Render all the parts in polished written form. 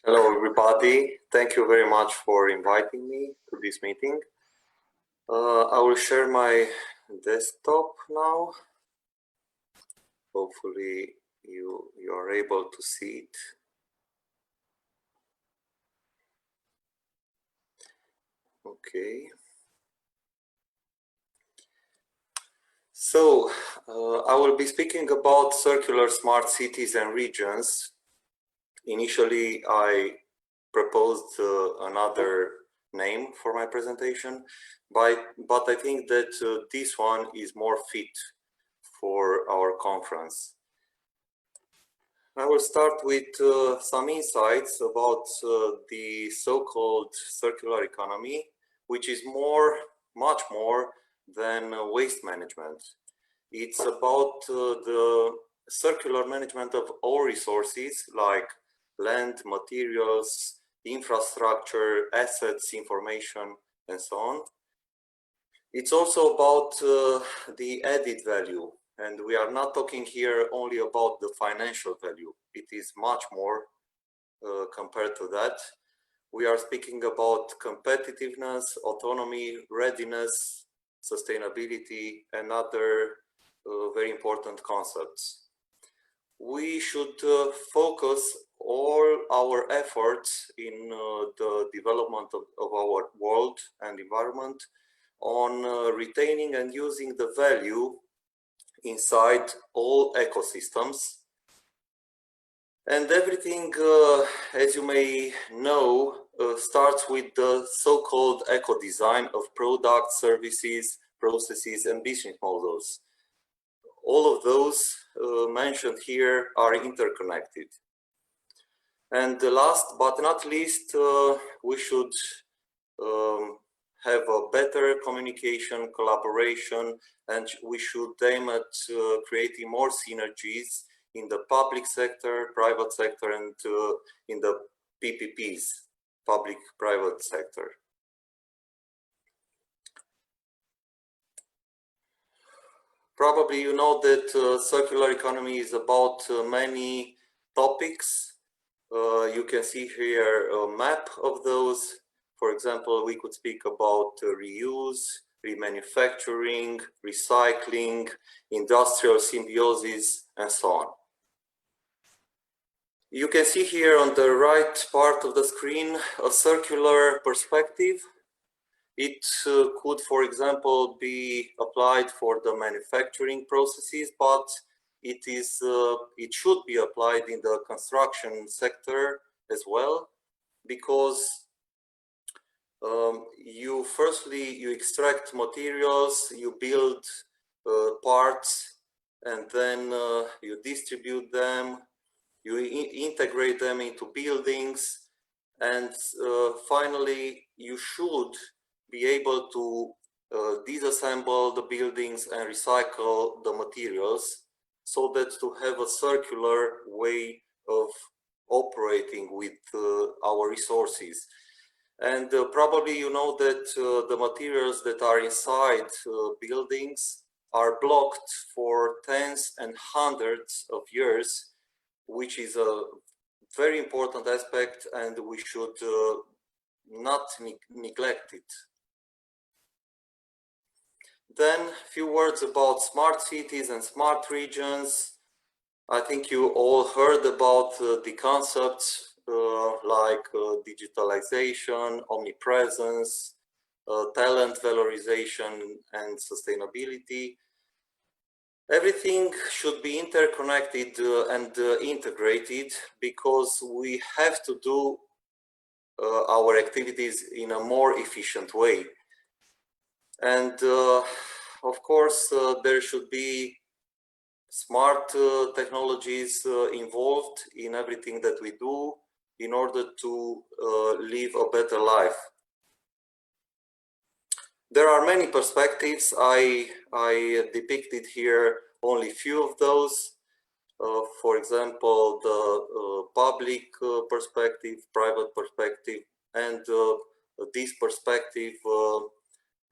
Hello, everybody. Thank you very much for inviting me to this meeting. I will share my desktop now. Hopefully you are able to see it. Okay. So I will be speaking about circular smart cities and regions. Initially, I proposed another name for my presentation, but I think that this one is more fit for our conference. I will start with some insights about the so-called circular economy, which is much more than waste management. It's about the circular management of all resources like land, materials, infrastructure, assets, information, and so on. It's also about the added value. And we are not talking here only about the financial value. It is much more compared to that. We are speaking about competitiveness, autonomy, readiness, sustainability, and other very important concepts. We should focus all our efforts in the development of our world and environment on retaining and using the value inside all ecosystems. And everything, as you may know, starts with the so-called eco-design of products, services, processes, and business models. All of those mentioned here are interconnected. And last but not least, we should have a better communication, collaboration, and we should aim at creating more synergies in the public sector, private sector, and in the PPPs, public-private sector. Probably you know that circular economy is about many topics. You can see here a map of those. For example, we could speak about reuse, remanufacturing, recycling, industrial symbiosis, and so on. You can see here on the right part of the screen a circular perspective. It could, for example, be applied for the manufacturing processes, but it should be applied in the construction sector as well, because you extract materials, you build parts, and then you distribute them, you integrate them into buildings, and finally you should be able to disassemble the buildings and recycle the materials, so that to have a circular way of operating with our resources. And probably you know that the materials that are inside buildings are blocked for tens and hundreds of years, which is a very important aspect, and we should not neglect it. Then a few words about smart cities and smart regions. I think you all heard about the concepts like digitalization, omnipresence, talent valorization, and sustainability. Everything should be interconnected and integrated, because we have to do our activities in a more efficient way. And of course, there should be smart technologies involved in everything that we do in order to live a better life. There are many perspectives. I depicted here only few of those. For example, the public perspective, private perspective, and this perspective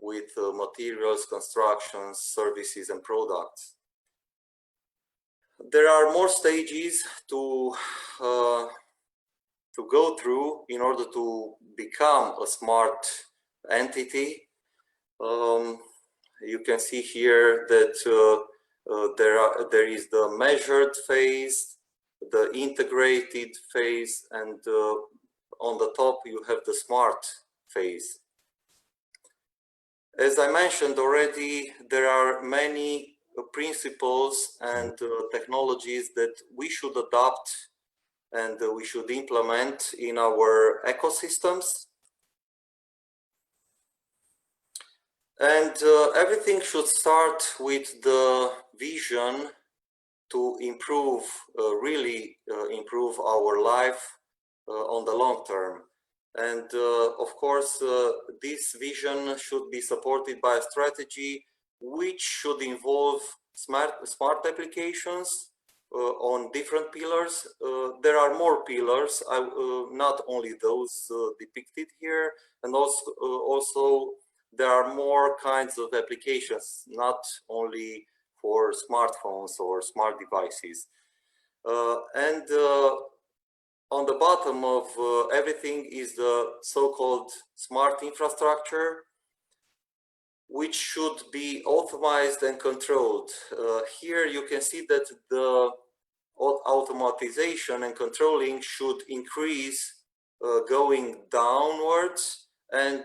with materials, constructions, services, and products. There are more stages to to go through in order to become a smart entity. You can see here that there is the measured phase, the integrated phase, and on the top you have the smart phase. As I mentioned already, there are many principles and technologies that we should adopt and we should implement in our ecosystems. And everything should start with the vision to improve, really improve our life on the long term. And of course, this vision should be supported by a strategy which should involve smart applications on different pillars. There are more pillars, not only those depicted here, and also there are more kinds of applications, not only for smartphones or smart devices. On the bottom of everything is the so-called smart infrastructure, which should be optimized and controlled. Here you can see that the automatization and controlling should increase going downwards, and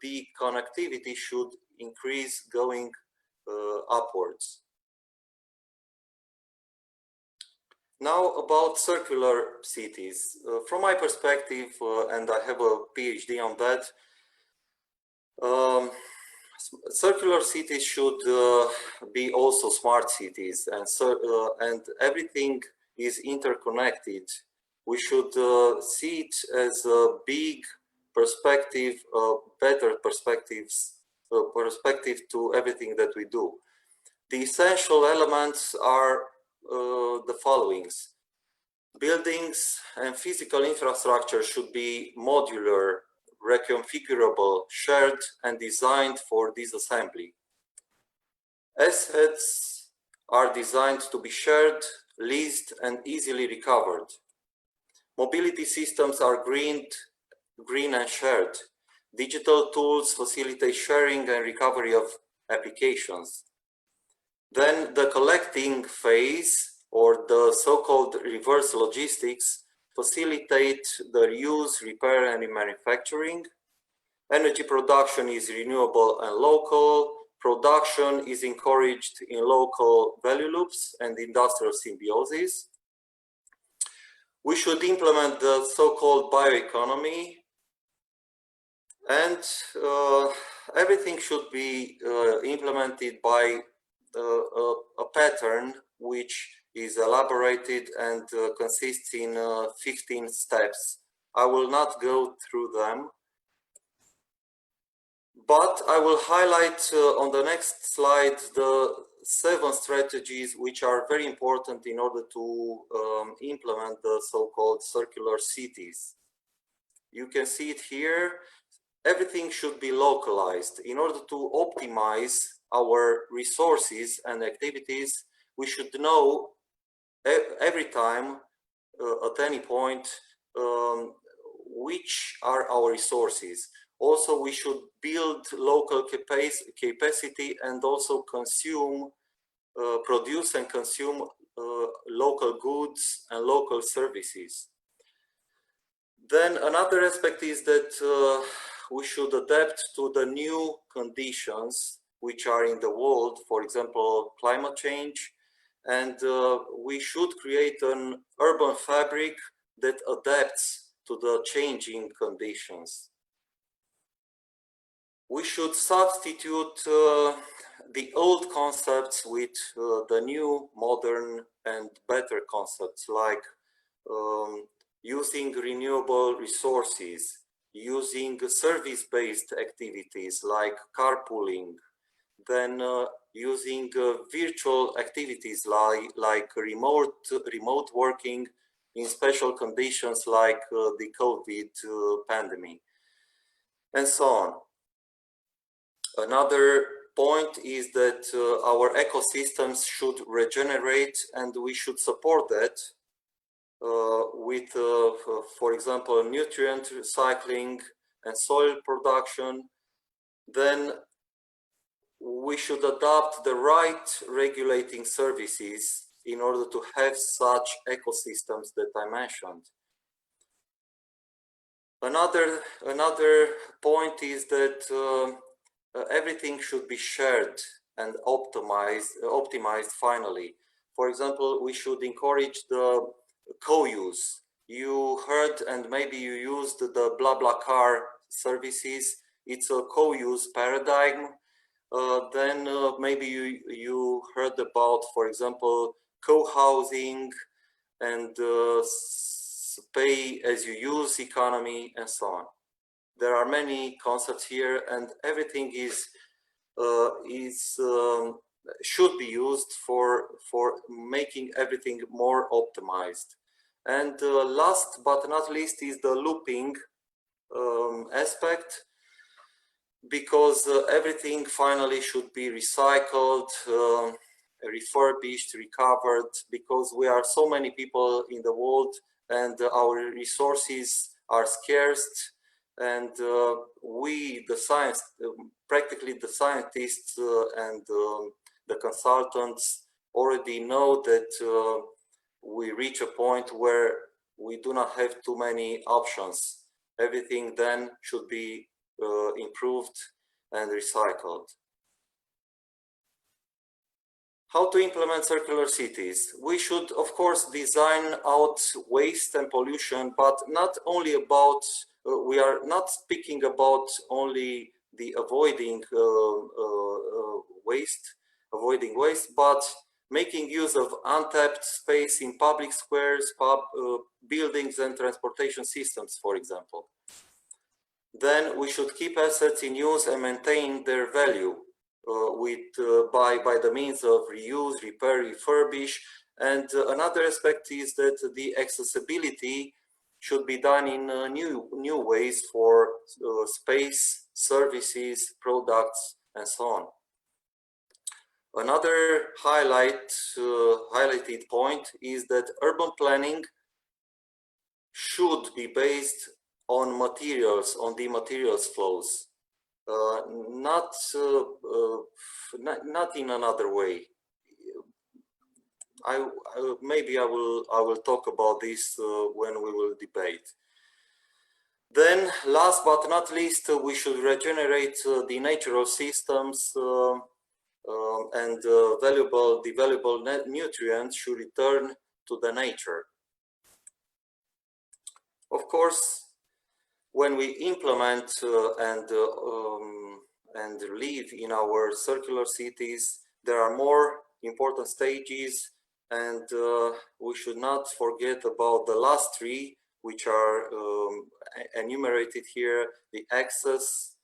the connectivity should increase going upwards. Now about circular cities. From my perspective, and I have a PhD on that, circular cities should be also smart cities, and everything is interconnected. We should see it as a big perspective, better perspective to everything that we do. The essential elements are the followings. Buildings and physical infrastructure should be modular, reconfigurable, shared, and designed for disassembly. Assets are designed to be shared, leased, and easily recovered. Mobility systems are green and shared. Digital tools facilitate sharing and recovery of applications. Then the collecting phase, or the so-called reverse logistics, facilitate the reuse, repair, and remanufacturing. Energy production is renewable and local. Production is encouraged in local value loops and industrial symbiosis. We should implement the so-called bioeconomy, and everything should be implemented by a pattern which is elaborated and consists in 15 steps. I will not go through them, but I will highlight on the next slide the 7 strategies which are very important in order to implement the so-called circular cities. You can see it here. Everything should be localized. In order to optimize our resources and activities, we should know every time, at any point, which are our resources. Also, we should build local capacity and also consume, produce and consume local goods and local services. Then another aspect is that we should adapt to the new conditions which are in the world, for example, climate change, and we should create an urban fabric that adapts to the changing conditions. We should substitute the old concepts with the new, modern, and better concepts, like using renewable resources, using service-based activities like carpooling, then using virtual activities like remote working in special conditions like the COVID pandemic, and so on. Another point is that our ecosystems should regenerate, and we should support that. with, for example, nutrient recycling and soil production, then we should adopt the right regulating services in order to have such ecosystems that I mentioned. Another point is that everything should be shared and optimized finally. For example, we should encourage the co-use. You heard and maybe you used the BlaBlaCar services. It's a co-use paradigm. Then maybe you heard about, for example, co-housing and pay as you use economy and so on. There are many concepts here, and everything should be used for making everything more optimized. And last but not least is the looping aspect, because everything finally should be recycled, refurbished, recovered, because we are so many people in the world and our resources are scarce, and we, the science, practically the scientists and the consultants already know that we reach a point where we do not have too many options. Everything then should be improved and recycled. How to implement circular cities? We should, of course, design out waste and pollution, but not only about, we are not speaking about only the avoiding waste, but making use of untapped space in public squares, buildings and transportation systems, for example. Then we should keep assets in use and maintain their value by the means of reuse, repair, refurbish. And another aspect is that the accessibility should be done in new ways for space, services, products, and so on. Another highlighted point is that urban planning should be based on materials, on the materials flows, not in another way. Maybe I will talk about this when we will debate. Then, last but not least, we should regenerate the natural systems, and the valuable nutrients should return to the nature. Of course, when we implement and live in our circular cities, there are more important stages, and we should not forget about the last three, which are enumerated here: the access,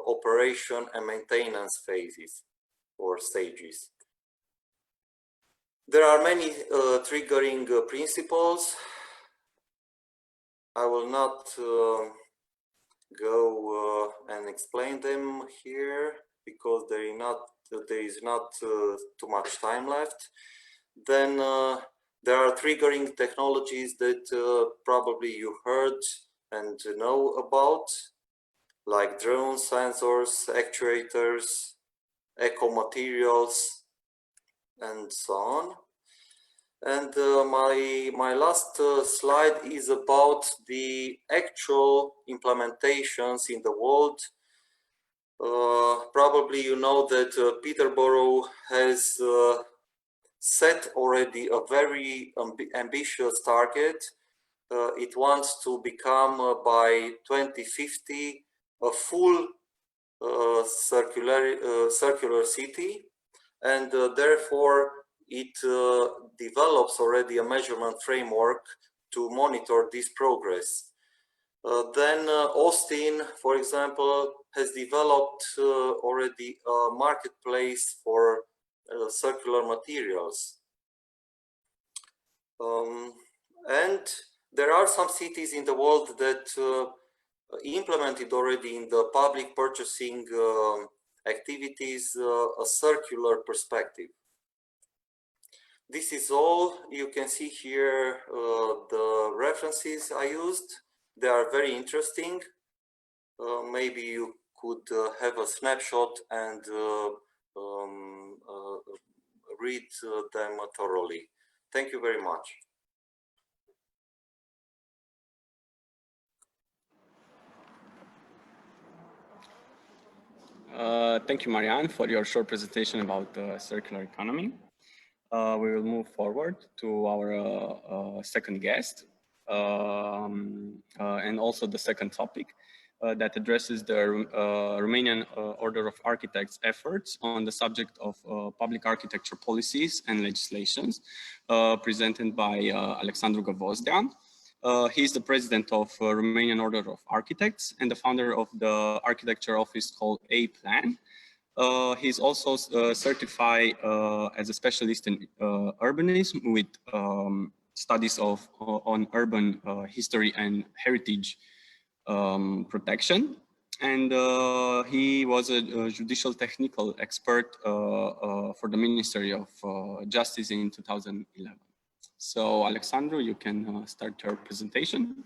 operation, and maintenance phases or stages. There are many triggering principles. I will not go and explain them here because there is not too much time left. Then there are triggering technologies that probably you heard and know about, like drones, sensors, actuators, eco materials, and so on. And my last slide is about the actual implementations in the world. Probably you know that Peterborough has set already a very ambitious target. It wants to become by 2050 a full circular city, and therefore it develops already a measurement framework to monitor this progress. Then Austin, for example, has developed already a marketplace for circular materials. And there are some cities in the world that implemented already in the public purchasing activities a circular perspective. This is all. You can see here the references I used. They are very interesting. Maybe you could have a snapshot and read them thoroughly. Thank you very much. Thank you, Marian, for your short presentation about the circular economy. We will move forward to our second guest and also the second topic that addresses the Romanian Order of Architects efforts on the subject of public architecture policies and legislations, presented by Alexandru Gavozdea. He is the president of Romanian Order of Architects and the founder of the architecture office called A-Plan. He's also certified as a specialist in urbanism with studies on urban history and heritage protection. And he was a judicial technical expert for the Ministry of Justice in 2011. So, Alexandru, you can start your presentation.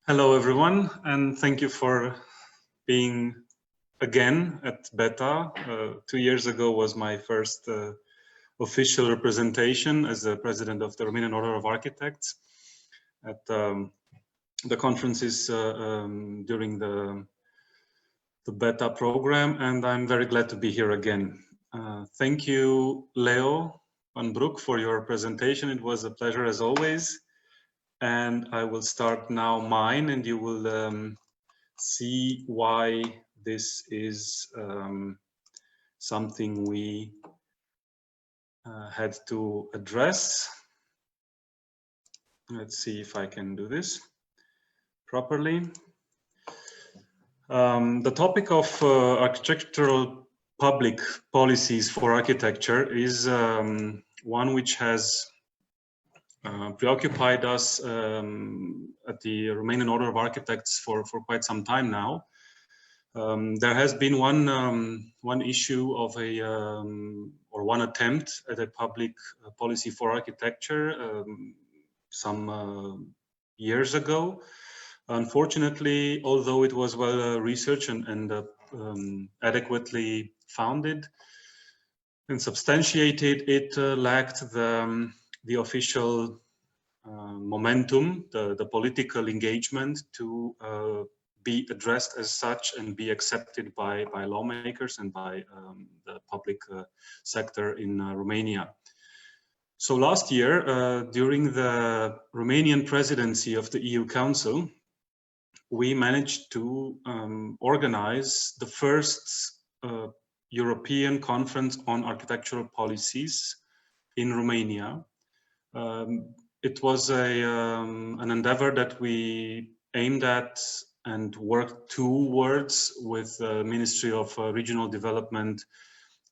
Hello, everyone, and thank you for being again at BETA. 2 years ago was my first official representation as the president of the Romanian Order of Architects at the conferences during the BETA program, and I'm very glad to be here again. Thank you, Leo Van Broek, for your presentation. It was a pleasure as always. And I will start now mine, and you will see why this is something we had to address. Let's see if I can do this properly. The topic of architectural public policies for architecture is one which has preoccupied us at the Romanian Order of Architects for quite some time now. There has been one issue of or one attempt at a public policy for architecture some years ago. Unfortunately, although it was well researched and adequately founded and substantiated, it lacked the official momentum, the political engagement to be addressed as such and be accepted by lawmakers and by the public sector in Romania. So last year, during the Romanian presidency of the EU Council, we managed to organize the first European Conference on Architectural Policies in Romania. It was an endeavor that we aimed at and worked towards with the Ministry of Regional Development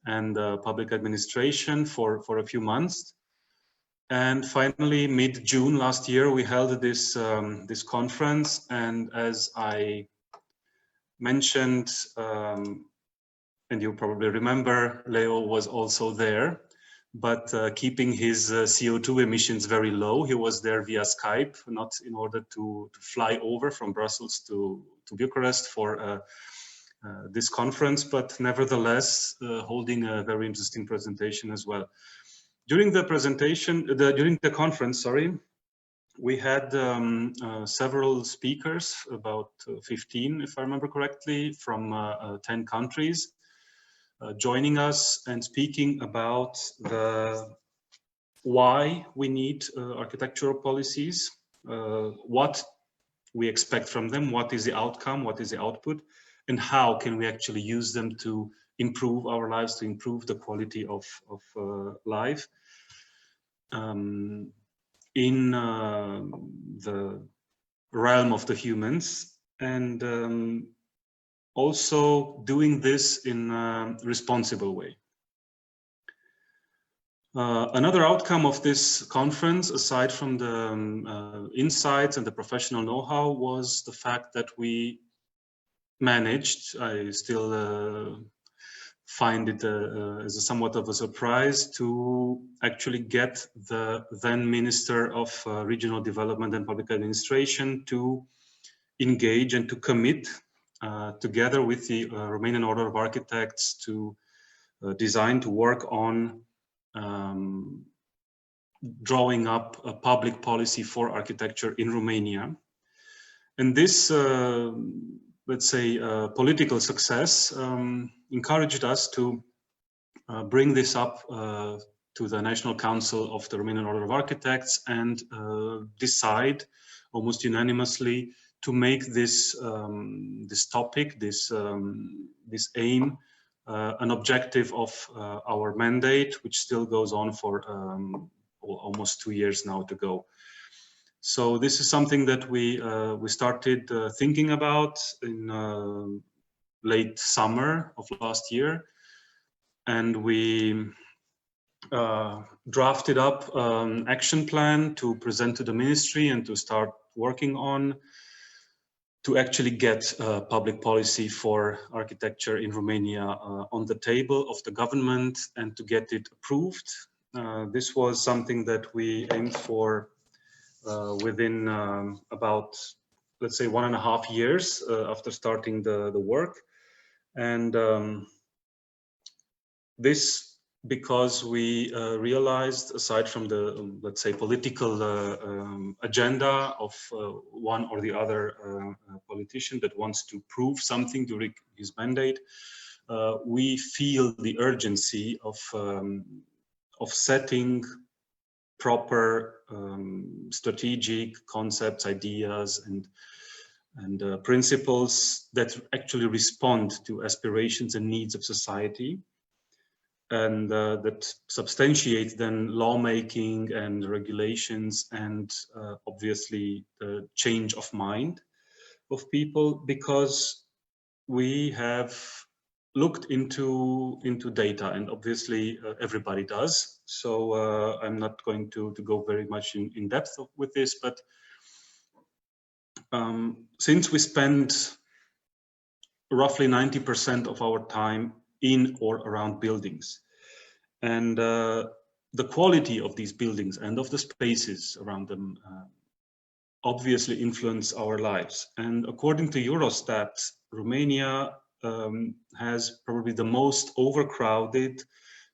and Public Administration for a few months. And finally, mid-June last year, we held this conference. And as I mentioned, and you probably remember, Leo was also there, but keeping his CO2 emissions very low. He was there via Skype, not in order to fly over from Brussels to Bucharest for this conference, but nevertheless holding a very interesting presentation as well. During the presentation, during the conference, sorry, we had several speakers, about 15, if I remember correctly, from 10 countries. Joining us and speaking about why we need architectural policies, what we expect from them, what is the outcome, what is the output, and how can we actually use them to improve our lives, to improve the quality of life in the realm of the humans, and also doing this in a responsible way. Another outcome of this conference, aside from the insights and the professional know-how, was the fact that we managed, I still find it as a somewhat of a surprise to actually get the then Minister of Regional Development and Public Administration to engage and to commit together with the Romanian Order of Architects to design, to work on drawing up a public policy for architecture in Romania. And this, let's say, political success encouraged us to bring this up to the National Council of the Romanian Order of Architects and decide almost unanimously to make this this topic, this aim, an objective of our mandate, which still goes on for almost 2 years now to go. So this is something that we started thinking about in late summer of last year, and we drafted up an action plan to present to the ministry and to start working on, to actually get public policy for architecture in Romania on the table of the government and to get it approved. This was something that we aimed for within about, let's say, 1.5 years after starting the work. And this because we realized, aside from the, let's say, political agenda of one or the other politician that wants to prove something during his mandate, we feel the urgency of setting proper strategic concepts, ideas, and principles that actually respond to aspirations and needs of society, and that substantiate then lawmaking and regulations and obviously the change of mind of people, because we have looked into data, and obviously everybody does. So I'm not going to go very much in depth with this, but since we spend roughly 90% of our time in or around buildings, and the quality of these buildings and of the spaces around them obviously influence our lives. And according to Eurostat, Romania has probably the most overcrowded,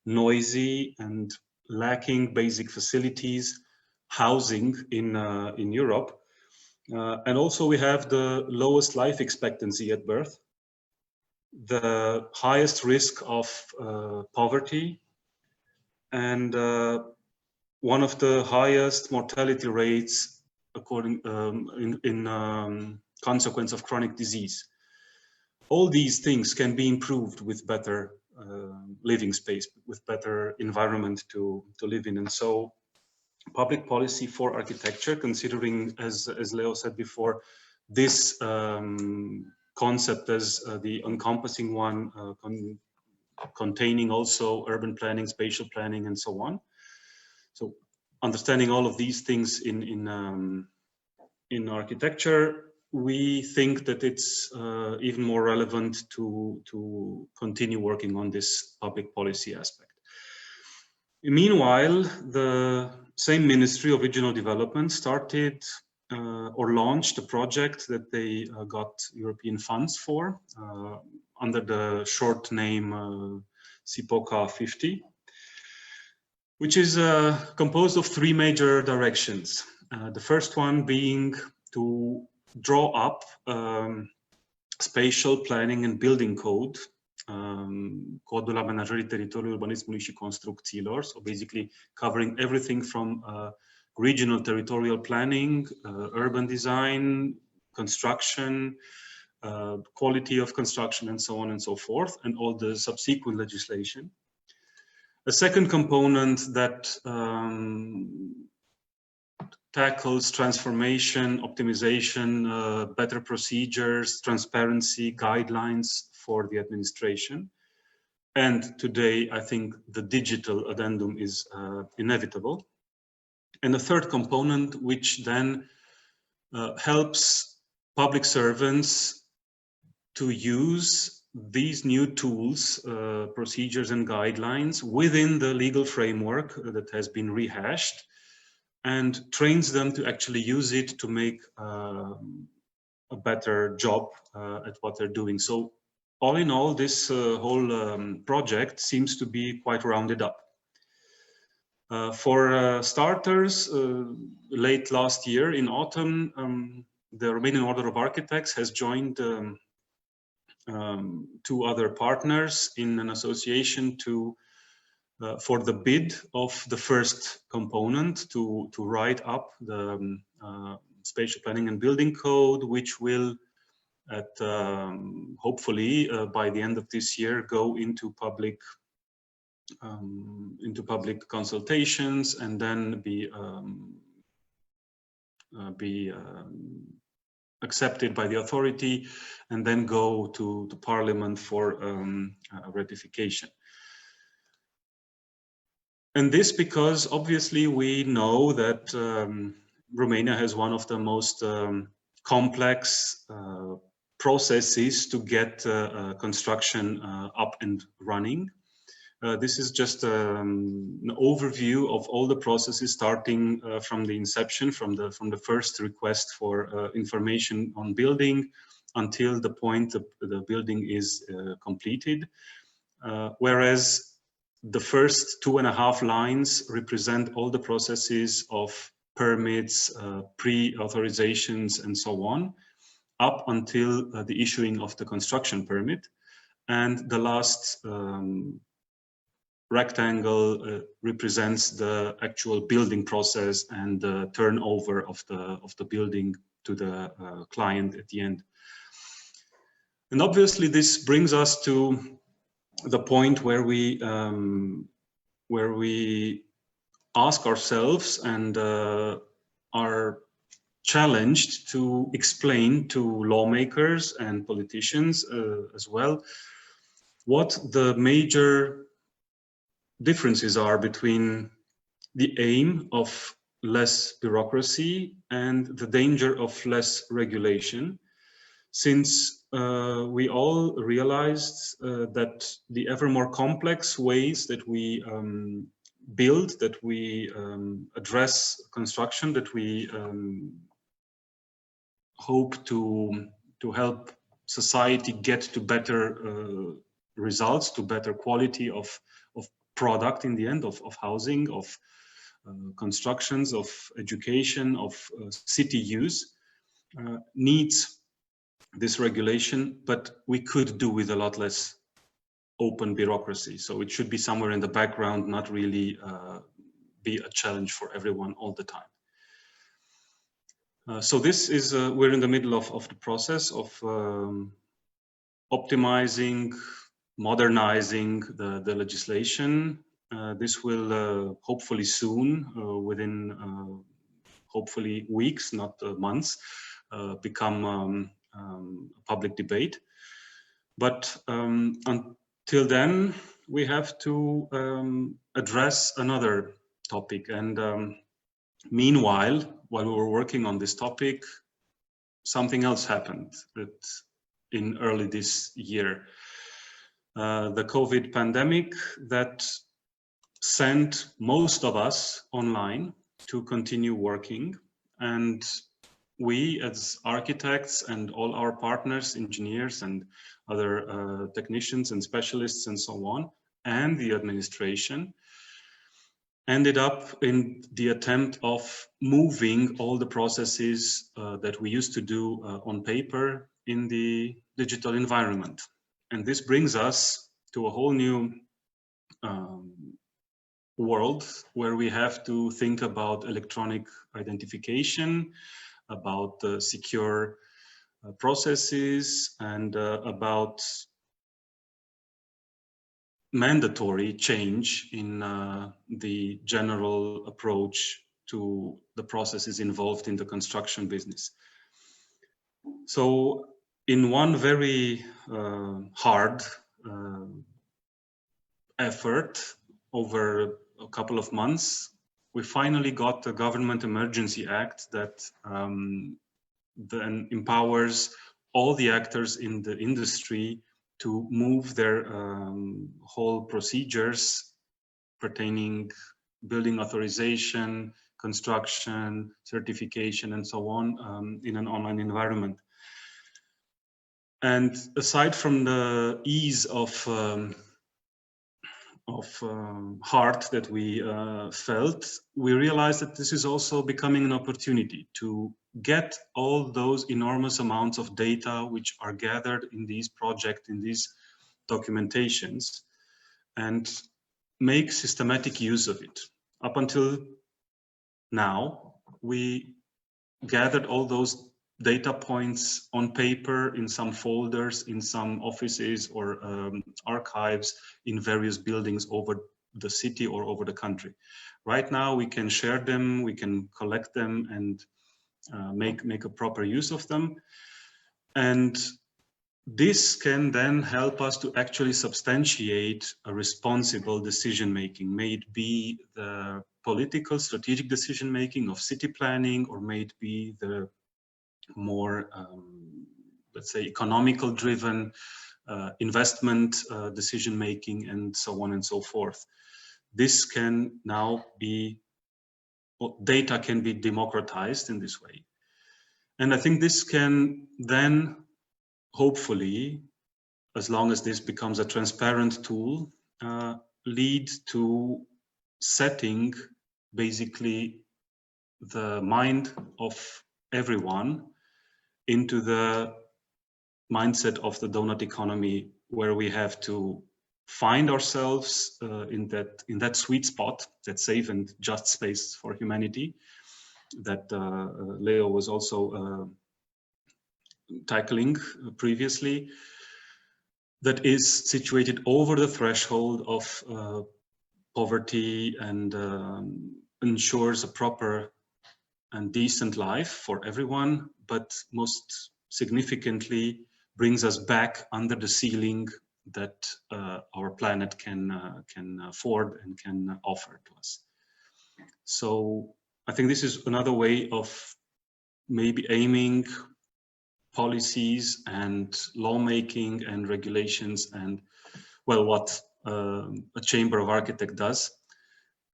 noisy, and lacking basic facilities, housing in Europe. And also we have the lowest life expectancy at birth, the highest risk of poverty, and one of the highest mortality rates according in consequence of chronic disease. All these things can be improved with better living space, with better environment to live in. And so public policy for architecture, considering, as Leo said before, this concept as the encompassing one, containing also urban planning, spatial planning, and so on. So understanding all of these things in architecture, we think that it's even more relevant to continue working on this public policy aspect. Meanwhile, the same Ministry of Regional Development started or launched a project that they got European funds for under the short name CIPOCA 50, which is composed of 3 major directions. The first one being to draw up spatial planning and building code, Codul Amenajării Teritoriului, Urbanismului și Construcțiilor, so basically covering everything from regional territorial planning, urban design, construction, quality of construction, and so on and so forth, and all the subsequent legislation. A second component that tackles transformation, optimization, better procedures, transparency, guidelines for the administration. And today, I think the digital addendum is inevitable. And a third component, which then helps public servants to use these new tools, procedures and guidelines within the legal framework that has been rehashed, and trains them to actually use it to make a better job at what they're doing. So all in all, this whole project seems to be quite rounded up. For starters, late last year in autumn, the Romanian Order of Architects has joined 2 other partners in an association to for the bid of the first component to write up the spatial planning and building code, which will hopefully by the end of this year go into public consultations and then be accepted by the authority and then go to Parliament for ratification. And this because obviously we know that Romania has one of the most complex processes to get construction up and running. This is just an overview of all the processes starting from the inception, from the first request for information on building until the point the building is completed. Whereas the first 2.5 lines represent all the processes of permits, pre-authorizations, and so on, up until the issuing of the construction permit. And the last rectangle represents the actual building process and the turnover of the building to the client at the end. And obviously this brings us to the point where we ask ourselves and are challenged to explain to lawmakers and politicians as well what the major differences are between the aim of less bureaucracy and the danger of less regulation, since we all realized that the ever more complex ways that we build, that we address construction, that we hope to help society get to better results, to better quality of product in the end, of housing, of constructions, of education, of city use, needs this regulation, but we could do with a lot less open bureaucracy. So it should be somewhere in the background, not really be a challenge for everyone all the time. So this is, we're in the middle of the process of optimizing, modernizing the legislation. This will hopefully soon, within hopefully weeks, not months, become public debate. But until then, we have to address another topic. And meanwhile, while we were working on this topic, something else happened in early this year. The COVID pandemic that sent most of us online to continue working. And we as architects and all our partners, engineers and other technicians and specialists and so on, and the administration, ended up in the attempt of moving all the processes that we used to do on paper in the digital environment. And this brings us to a whole new world where we have to think about electronic identification, about secure processes, and about mandatory change in the general approach to the processes involved in the construction business. So in one very hard effort over a couple of months, we finally got the Government Emergency Act that then empowers all the actors in the industry to move their whole procedures pertaining building authorization, construction, certification, and so on in an online environment. And aside from the ease of heart that we felt, we realized that this is also becoming an opportunity to get all those enormous amounts of data which are gathered in these projects, in these documentations, and make systematic use of it. Up until now, we gathered all those data points on paper in some folders, in some offices or archives in various buildings over the city or over the country. Right now, we can share them, we can collect them and make a proper use of them. And this can then help us to actually substantiate a responsible decision-making, may it be the political, strategic decision-making of city planning, or may it be the more, let's say, economical driven investment decision-making, and so on and so forth. This can now be, data can be democratized in this way. And I think this can then, hopefully, as long as this becomes a transparent tool, lead to setting basically the mind of everyone into the mindset of the donut economy, where we have to find ourselves in that sweet spot, that safe and just space for humanity, that Leo was also tackling previously, that is situated over the threshold of poverty and ensures a proper and decent life for everyone, but most significantly brings us back under the ceiling that our planet can afford and can offer to us. So I think this is another way of maybe aiming policies and lawmaking and regulations and, well, what a Chamber of Architects does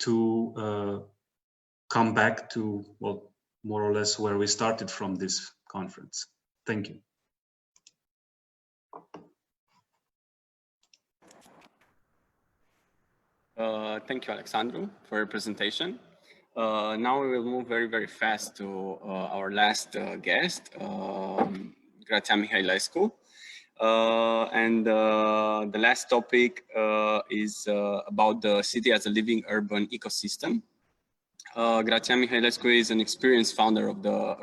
to come back to, well, more or less where we started from this conference. Thank you. Thank you, Alexandru, for your presentation. Now we will move very, very fast to our last guest, Grația Mihailescu. The last topic is about the city as a living urban ecosystem. Grația Mihailescu is an experienced founder of the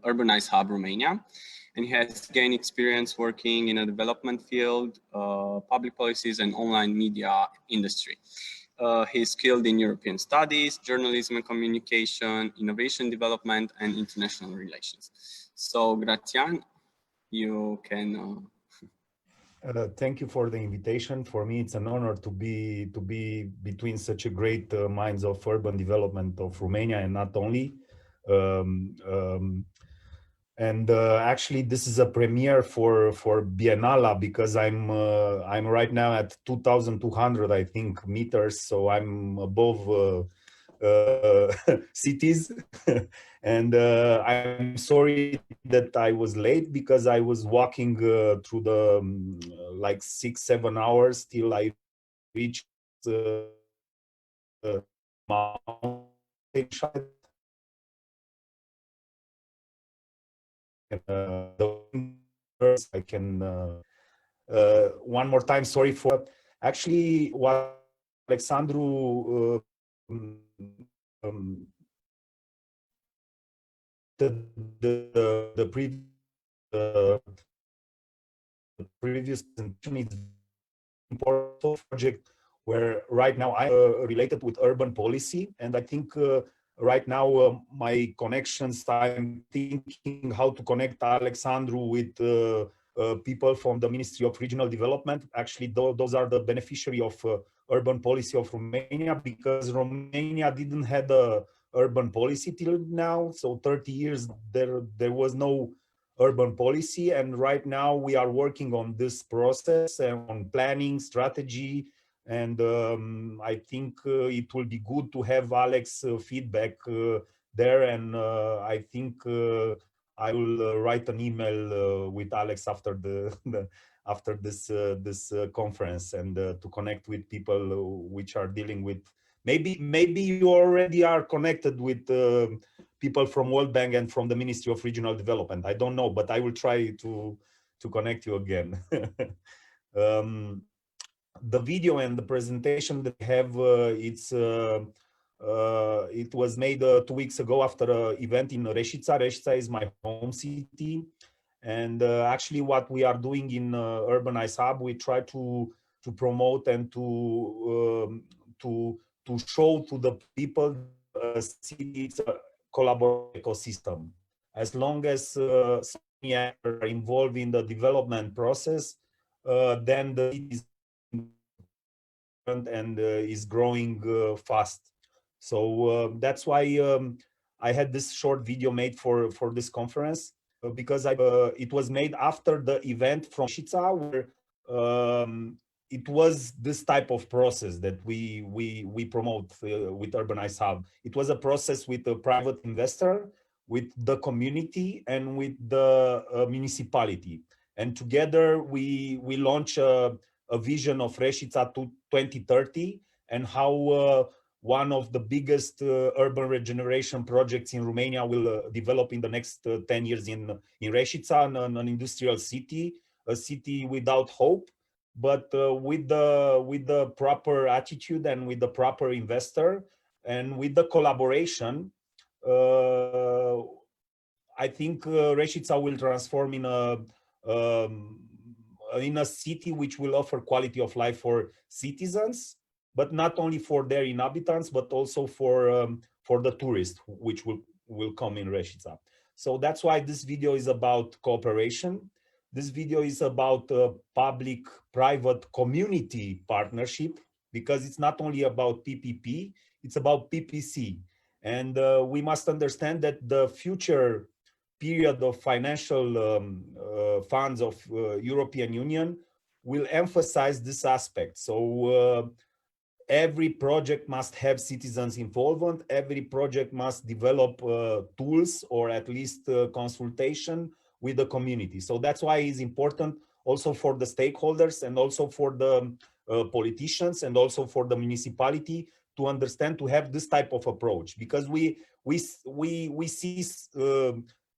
Urbanized Hub Romania, and he has gained experience working in a development field, public policies, and online media industry. He's skilled in European studies, journalism and communication, innovation development, and international relations. So, Grațian, you can. Thank you for the invitation. For me, it's an honor to be between such a great minds of urban development of Romania, and not only. Actually, this is a premiere for Biennala, because I'm right now at 2,200, I think, meters, so I'm above cities. And I'm sorry that I was late, because I was walking through the like 6-7 hours till I reached mountain side. I can one more time, sorry for actually what Alexandru the previous important project, where right now I related with urban policy, and I think right now my connections, I'm thinking how to connect Alexandru with people from the Ministry of Regional Development. Actually, those are the beneficiary of urban policy of Romania, because Romania didn't have a urban policy till now. So 30 years there was no urban policy. And right now we are working on this process and on planning strategy. And I think it will be good to have Alex feedback there. And I think I will write an email with Alex after after this conference, and to connect with people which are dealing with. Maybe you already are connected with people from World Bank and from the Ministry of Regional Development. I don't know, but I will try to connect you again. The video and the presentation that I have, it was made 2 weeks ago after an event in Reșița. Reșița is my home city. And actually what we are doing in Urbanized Hub, we try to promote and to show to the people it's a collaborative ecosystem. As long as many actors are involved in the development process, then the city is and is growing fast. So that's why I had this short video made for this conference, because it was made after the event from Reșița, where it was this type of process that we promote with Urbanized Hub. It was a process with a private investor, with the community, and with the municipality. And together we launch a vision of Reșița to 2030, and how one of the biggest urban regeneration projects in Romania will develop in the next 10 years in Reșița, an industrial city, a city without hope, but with the proper attitude and with the proper investor and with the collaboration. I think Reșița will transform in a city which will offer quality of life for citizens, but not only for their inhabitants, but also for the tourists which will come in Reșița. So that's why this video is about cooperation. This video is about public-private community partnership, because it's not only about PPP, it's about PPC. And we must understand that the future period of financial funds of European Union will emphasize this aspect. So every project must have citizens involvement. Every project must develop tools, or at least consultation with the community. So that's why it's important also for the stakeholders, and also for the politicians, and also for the municipality to understand, to have this type of approach, because we see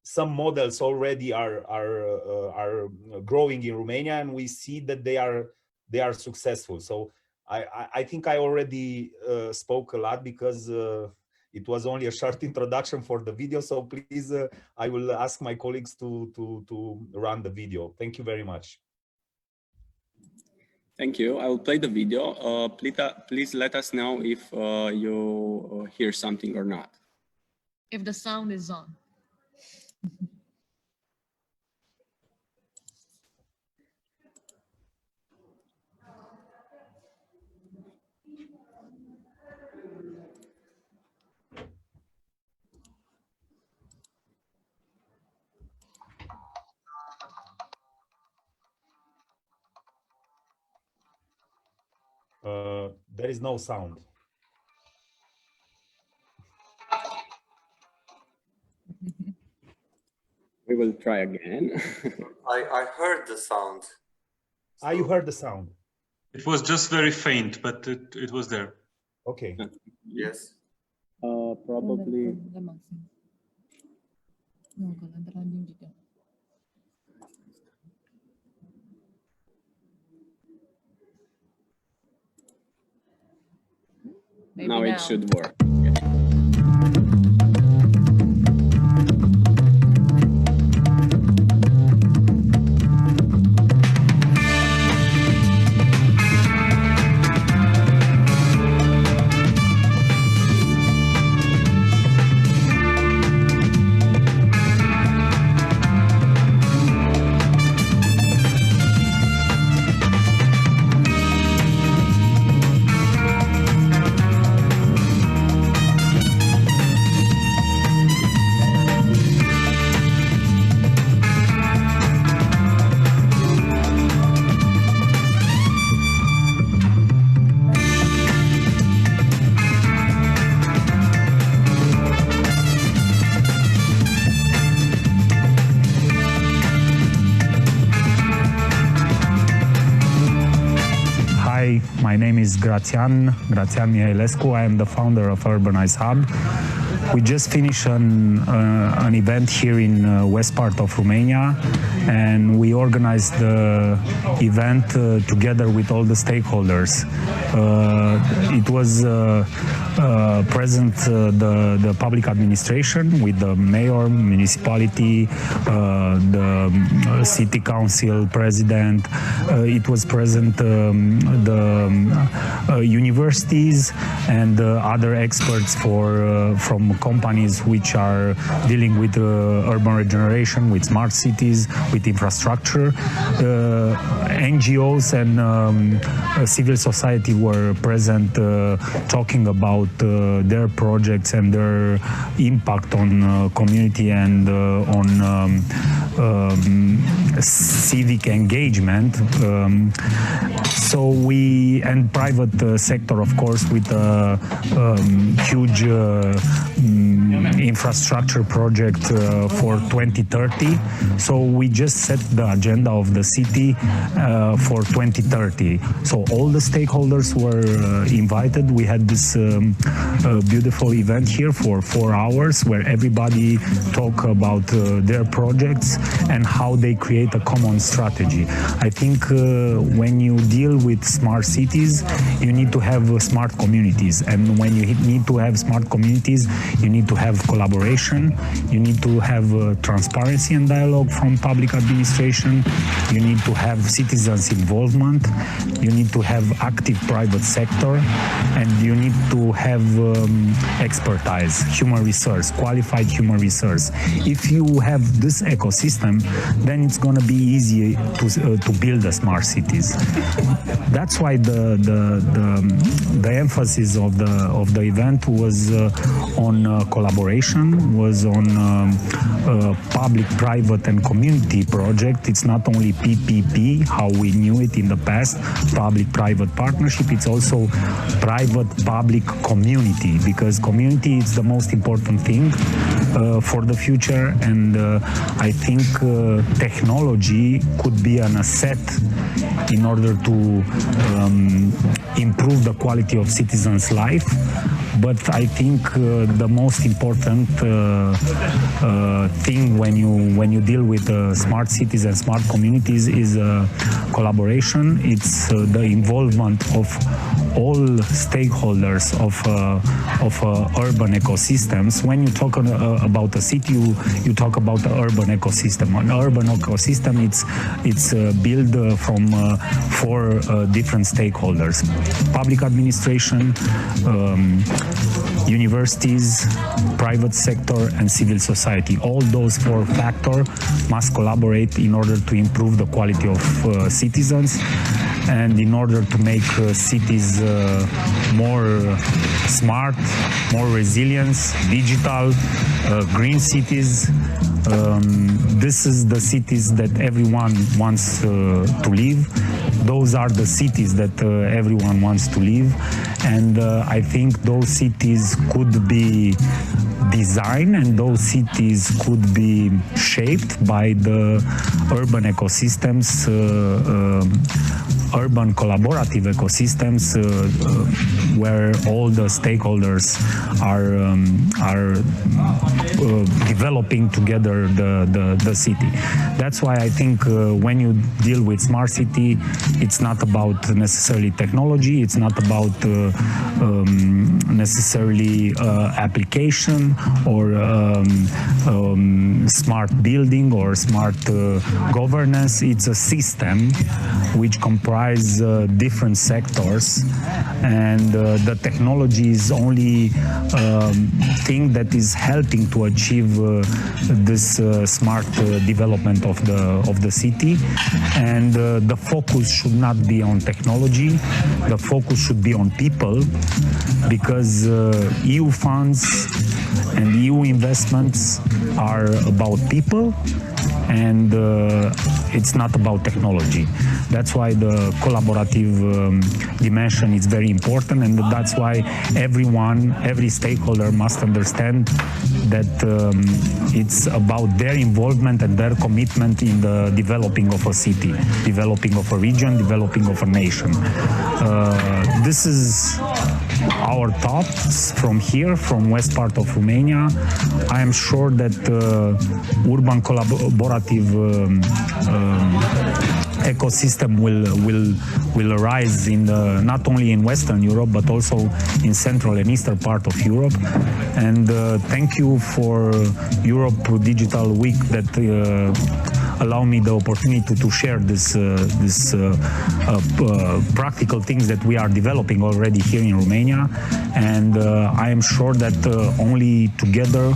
some models already are growing in Romania, and we see that they are successful. So I think I already spoke a lot, because it was only a short introduction for the video. So please, I will ask my colleagues to run the video. Thank you very much. Thank you. I will play the video. Please let us know if you hear something or not. If the sound is on. There is no sound. We will try again. I heard the sound. Ah, you heard the sound. It was just very faint, but it was there. Okay. Yes. Probably. Maybe Now it should work. My name is Grațian Mihailescu. I am the founder of Urbanize Hub. We just finished an event here in west part of Romania, and we organized the event together with all the stakeholders. It was present the public administration with the mayor, municipality, the city council president. It was present the universities and other experts from companies which are dealing with urban regeneration, with smart cities, with infrastructure. NGOs and civil society were present talking about their projects and their impact on community and on civic engagement. So we, and private sector, of course, with a huge infrastructure project for 2030. So we just set the agenda of the city for 2030. So all the stakeholders were invited. We had this beautiful event here for 4 hours where everybody talked about their projects and how they create a common strategy. I think when you deal with smart cities, you need to have smart communities. And when you need to have smart communities, you need to have collaboration, you need to have transparency and dialogue from public administration, you need to have citizens' involvement, you need to have active private sector, and you need to have expertise, human resource, qualified human resource. If you have this ecosystem, then it's going to be easy to build the smart cities. That's why the emphasis of the event was on collaboration, was on public, private, and community project. It's not only PPP, how we knew it in the past, public-private partnership. It's also private-public community, because community is the most important thing for the future. And I think technology could be an asset in order to improve the quality of citizens' life. But I think the most important thing when you deal with smart cities and smart communities is collaboration. It's the involvement of all stakeholders of urban ecosystems. When you talk about a city, you talk about the urban ecosystem. An urban ecosystem, it's built from 4 different stakeholders: public administration, universities, private sector, and civil society. All those 4 factors must collaborate in order to improve the quality of citizens and in order to make cities more smart, more resilient, digital, green cities. This is the cities that everyone wants to live. Those are the cities that everyone wants to live. And I think those cities could be designed and those cities could be shaped by the urban ecosystems, urban collaborative ecosystems where all the stakeholders are developing together the city. That's why I think when you deal with smart city, it's not about necessarily technology, it's not about necessarily application or smart building or smart governance. It's a system which comprises different sectors, and the technology is only thing that is helping to achieve this smart development of the city. And the focus should not be on technology, the focus should be on people, because EU funds and EU investments are about people, and it's not about technology. That's why the collaborative dimension is very important, and that's why every stakeholder must understand that it's about their involvement and their commitment in the developing of a city, developing of a region, developing of a nation. This is our thoughts from here, from west part of Romania. I am sure that urban collaborative ecosystem will arise in not only in Western Europe but also in Central and Eastern part of Europe. And thank you for Europe Digital Week that allow me the opportunity to share this practical things that we are developing already here in Romania. And I am sure that only together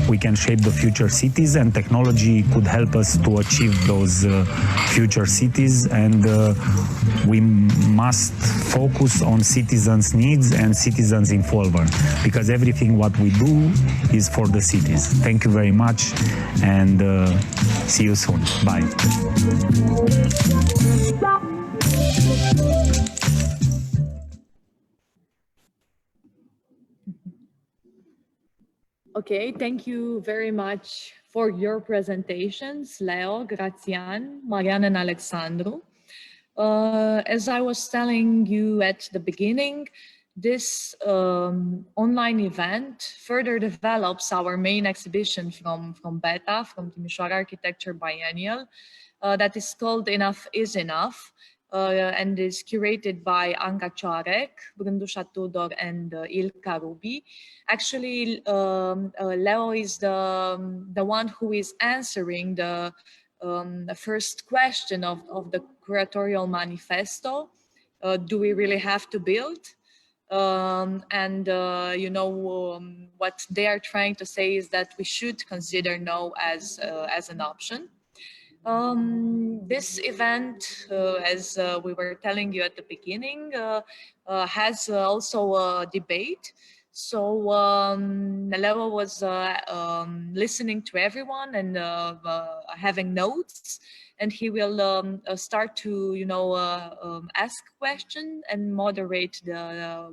we can shape the future cities, and technology could help us to achieve those future cities. And we must focus on citizens' needs and citizens' involvement, because everything what we do is for the cities. Thank you very much, and see you soon. Bye. Okay, thank you very much for your presentations, Leo, Grațian, Marian, and Alexandru. As I was telling you at the beginning, this online event further develops our main exhibition from Beta, from Timișoara Architecture Biennial, that is called Enough is Enough, and is curated by Anca Cioarec, Brândușa Tudor, and Ilka Rubi. Actually, Leo is the one who is answering the first question of the curatorial manifesto. Do we really have to build? What they are trying to say is that we should consider no as an option. This event, as we were telling you at the beginning, has also a debate. So Leo was listening to everyone and having notes, and he will start to ask questions and moderate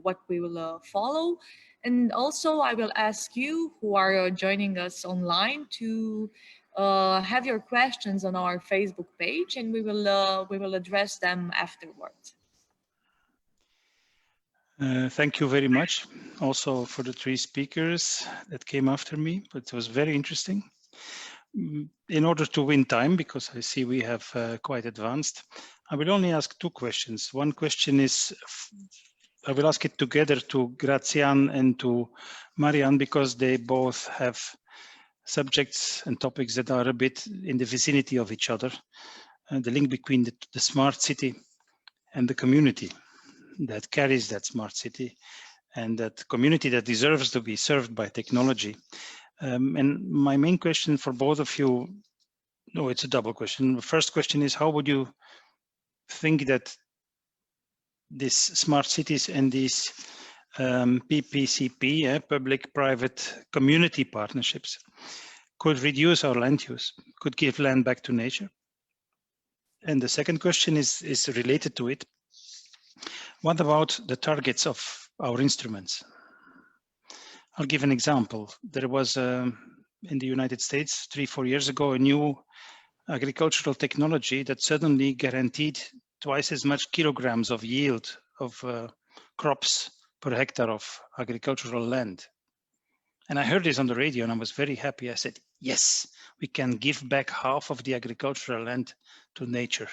what we will follow. And also I will ask you who are joining us online to have your questions on our Facebook page, and we will address them afterwards. Thank you very much also for the three speakers that came after me, but it was very interesting. In order to win time, because I see we have quite advanced, I will only ask two questions. One question is, I will ask it together to Grațian and to Marian, because they both have subjects and topics that are a bit in the vicinity of each other. The link between the smart city and the community that carries that smart city, and that community that deserves to be served by technology. And my main question for both of you, no, it's a double question. The first question is, how would you think that these smart cities and these PPCP, public-private community partnerships, could reduce our land use, could give land back to nature? And the second question is related to it. What about the targets of our instruments? I'll give an example. There was in the United States 3-4 years ago a new agricultural technology that suddenly guaranteed twice as much kilograms of yield of crops per hectare of agricultural land. And I heard this on the radio and I was very happy. I said, yes, we can give back half of the agricultural land to nature.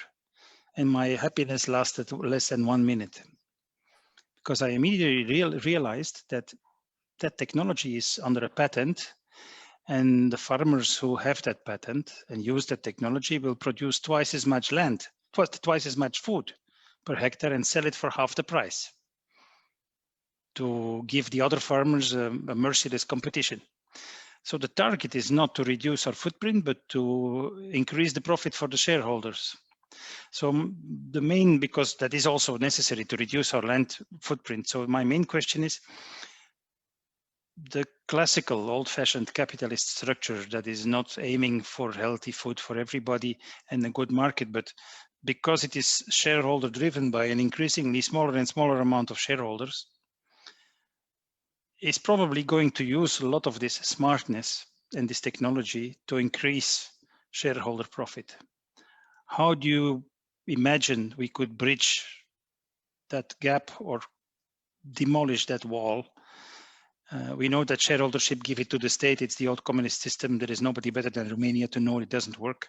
And my happiness lasted less than 1 minute, because I immediately realized that that technology is under a patent, and the farmers who have that patent and use that technology will produce twice as much land, twice as much food per hectare, and sell it for half the price to give the other farmers a merciless competition. So the target is not to reduce our footprint, but to increase the profit for the shareholders. So the main, because that is also necessary to reduce our land footprint. So my main question is, the classical old-fashioned capitalist structure that is not aiming for healthy food for everybody and a good market, but because it is shareholder driven by an increasingly smaller and smaller amount of shareholders, is probably going to use a lot of this smartness and this technology to increase shareholder profit. How do you imagine we could bridge that gap or demolish that wall? We know that shareholdership, give it to the state, it's the old communist system. There is nobody better than Romania to know it doesn't work.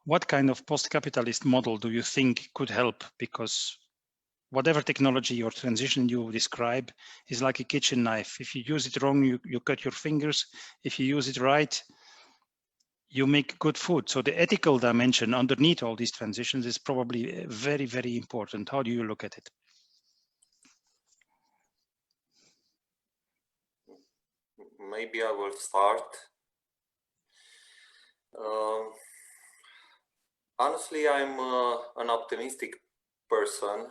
What kind of post-capitalist model do you think could help? Because whatever technology or transition you describe is like a kitchen knife. If you use it wrong, you cut your fingers. If you use it right, you make good food. So the ethical dimension underneath all these transitions is probably very, very important. How do you look at it? Maybe I will start. Honestly, I'm an optimistic person,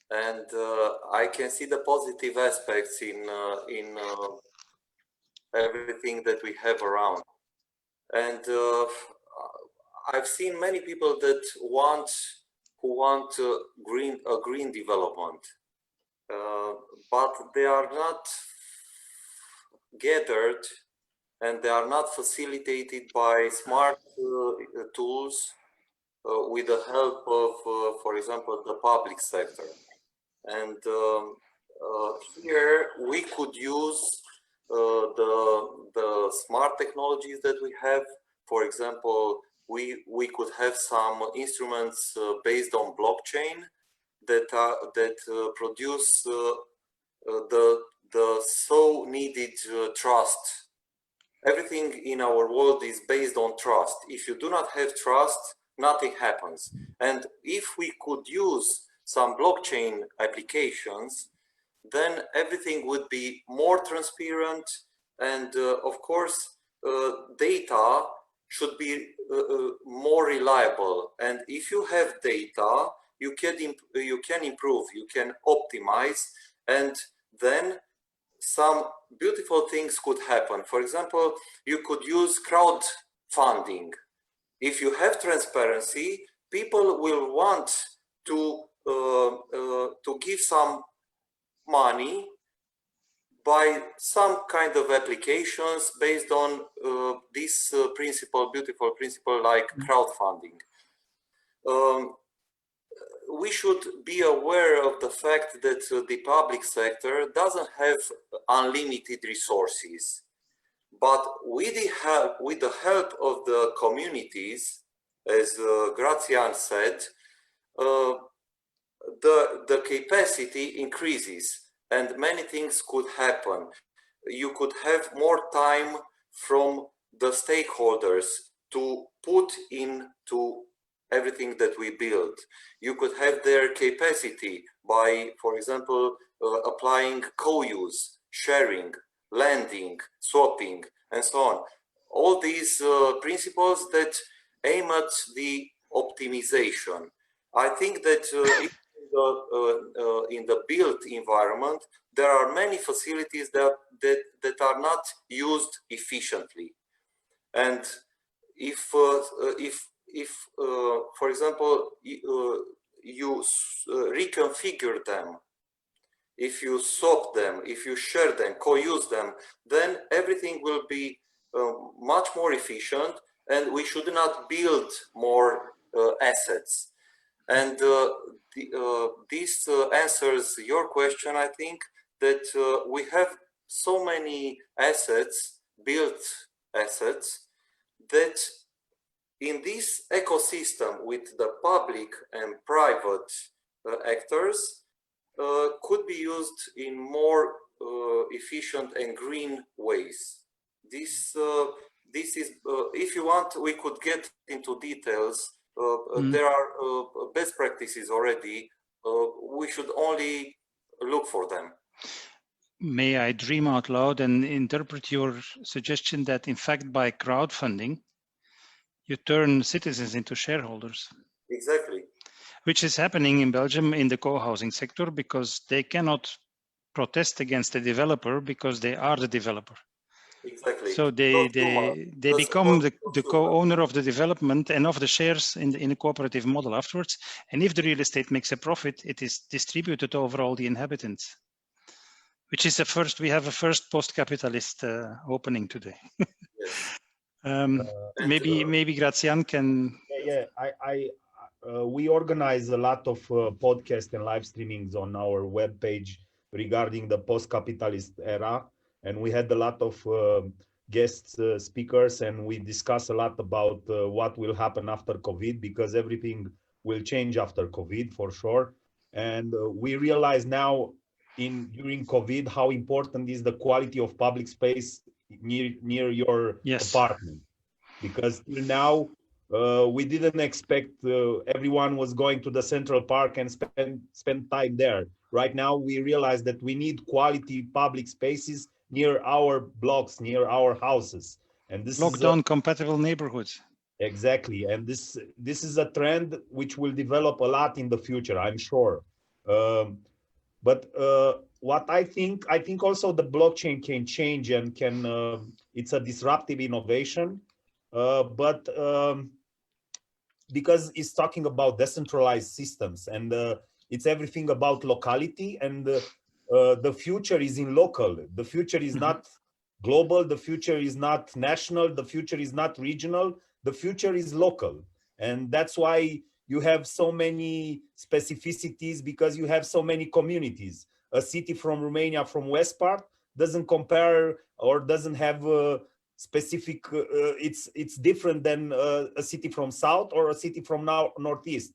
and I can see the positive aspects in everything that we have around. And I've seen many people that want a green development, but they are not gathered and they are not facilitated by smart tools with the help of, for example, the public sector. And here we could use the smart technologies that we have. For example, we could have some instruments based on blockchain that produce the so needed trust. Everything in our world is based on trust. If you do not have trust, nothing happens. And if we could use some blockchain applications, then everything would be more transparent. And of course, data should be more reliable. And if you have data, you can improve, you can optimize, and then some beautiful things could happen. For example, you could use crowdfunding. If you have transparency, people will want to give some money by some kind of applications based on this beautiful principle like crowdfunding. We should be aware of the fact that the public sector doesn't have unlimited resources, but with the help of the communities, as Grațian said, the capacity increases and many things could happen. You could have more time from the stakeholders to put into everything that we build. You could have their capacity by, for example, applying co-use, sharing, lending, swapping, and so on. All these principles that aim at the optimization. I think that in the built environment, there are many facilities that are not used efficiently. And if for example, you reconfigure them, if you swap them, if you share them, co-use them, then everything will be much more efficient, and we should not build more assets. And this answers your question, I think, that we have so many assets, built assets, that in this ecosystem with the public and private actors could be used in more efficient and green ways. This is, if you want, we could get into details. There are best practices already. We should only look for them. May I dream out loud and interpret your suggestion that, in fact, by crowdfunding, you turn citizens into shareholders? Exactly. Which is happening in Belgium in the co-housing sector, because they cannot protest against the developer because they are the developer. Exactly. So they become the co-owner of the development and of the shares in a cooperative model afterwards. And if the real estate makes a profit, it is distributed over all the inhabitants, which is we have a first post-capitalist opening today. Yes. Maybe Grazian can. Yeah, we organize a lot of podcasts and live streamings on our webpage regarding the post-capitalist era. And we had a lot of guest speakers, and we discuss a lot about what will happen after COVID, because everything will change after COVID for sure. And we realize now during COVID how important is the quality of public space near your apartment, because till now we didn't expect everyone was going to the Central Park and spend time there. Right now we realize that we need quality public spaces near our blocks, near our houses, and this lockdown compatible neighborhoods. Exactly, and this is a trend which will develop a lot in the future, I'm sure. But what I think also the blockchain can change and it's a disruptive innovation, but because it's talking about decentralized systems, and it's everything about locality, and the future is in local. The future is not global. The future is not national. The future is not regional. The future is local. And that's why you have so many specificities, because you have so many communities. A city from Romania, from West part, doesn't compare or doesn't have specific, it's different than a city from South or a city from Northeast.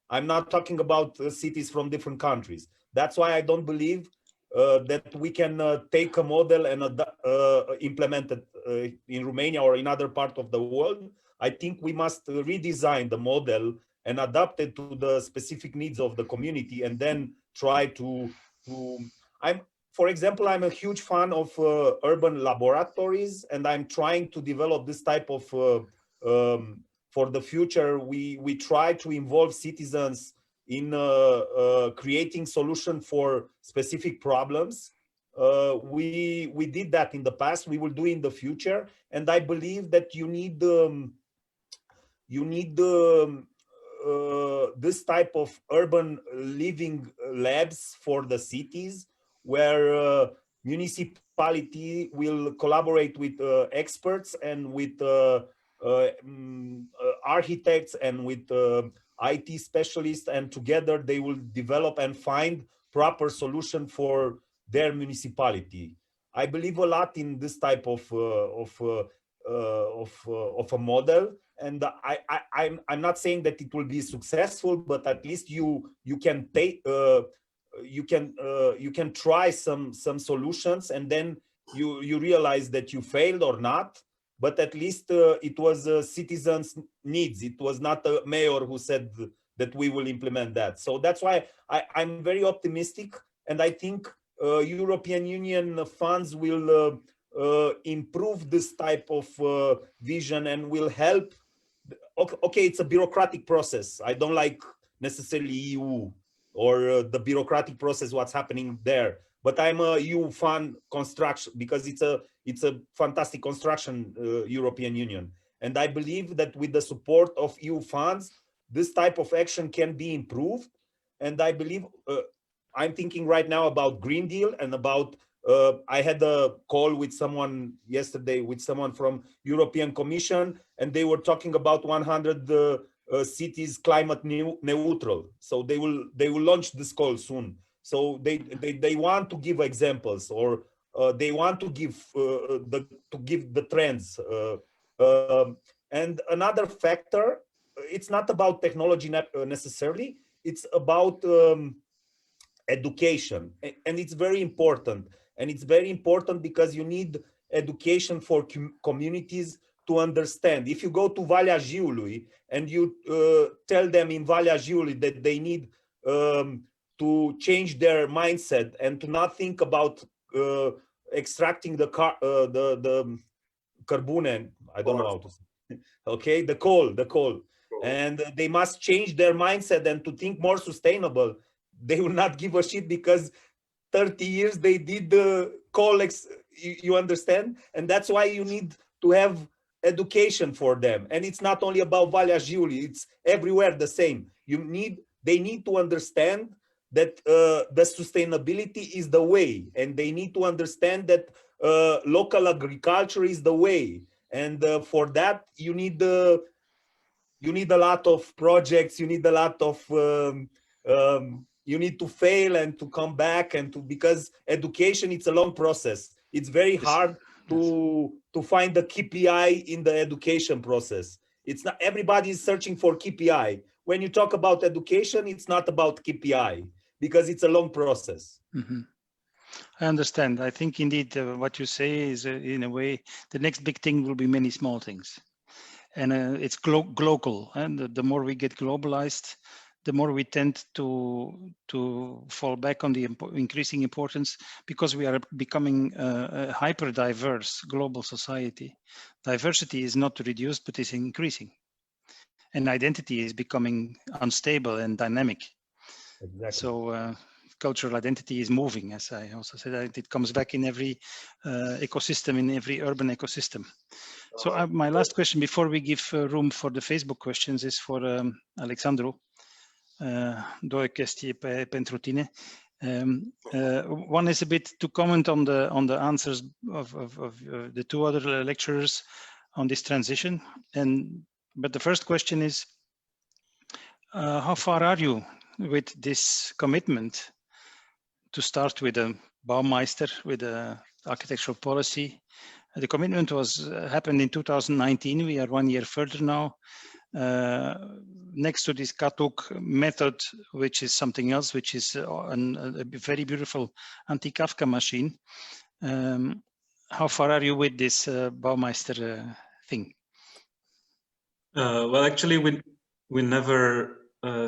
I'm not talking about cities from different countries. That's why I don't believe that we can take a model and implement it in Romania or in other part of the world. I think we must redesign the model and adapt it to the specific needs of the community, and then try to for example, I'm a huge fan of urban laboratories, and I'm trying to develop this type of for the future. We try to involve citizens in creating solution for specific problems. We did that in the past. We will do in the future, and I believe that you need this type of urban living labs for the cities, where municipality will collaborate with experts and with architects and with IT specialists, and together they will develop and find proper solution for their municipality. I believe a lot in this type of a model, and I'm not saying that it will be successful, but at least you can take you can try some solutions, and then you realize that you failed or not. But at least it was citizens' needs. It was not a mayor who said that we will implement that. So that's why I'm very optimistic, and I think European Union funds will improve this type of vision and will help. Okay, it's a bureaucratic process. I don't like necessarily EU or the bureaucratic process, what's happening there. But I'm a EU fan construction, because it's a fantastic construction, European Union. And I believe that with the support of EU funds, this type of action can be improved. And I believe, I'm thinking right now about Green Deal and about, I had a call with someone yesterday, with someone from European Commission, and they were talking about 100 cities climate neutral. So they will launch this call soon. So they want to give examples, or they want to give the trends. And another factor, it's not about technology necessarily. It's about education, and it's very important. And it's very important because you need education for communities to understand. If you go to Valea Jiului and you tell them in Valea Jiului that they need to change their mindset and to not think about extracting the carbone, I don't know how to say, okay, the coal, and they must change their mindset and to think more sustainable. They will not give a shit, because 30 years they did the collects, you understand? And that's why you need to have education for them. And it's not only about Valea Jiului, it's everywhere the same. They need to understand that the sustainability is the way, and they need to understand that local agriculture is the way. And for that, you need a lot of projects, you need a lot of, you need to fail and to come back, and because education, it's a long process. It's very hard to find the KPI in the education process. It's not, everybody is searching for KPI. When you talk about education, it's not about KPI because it's a long process. Mm-hmm. I understand. I think indeed what you say is in a way, the next big thing will be many small things. And it's global. And the more we get globalized, the more we tend to fall back on the increasing importance, because we are becoming a hyper diverse global society. Diversity is not reduced, but is increasing. And identity is becoming unstable and dynamic. Exactly. So cultural identity is moving, as I also said. It comes back in every ecosystem, in every urban ecosystem. So my last question before we give room for the Facebook questions is for Alexandru. Două chestii pentru tine. One is a bit to comment on the answers of the two other lecturers on this transition. But the first question is, how far are you with this commitment to start with a Baumeister, with a architectural policy? The commitment happened in 2019. We are 1 year further now. Next to this Katuk method, which is something else, which is a very beautiful anti-Kafka machine. How far are you with this Baumeister thing? Well, actually, we never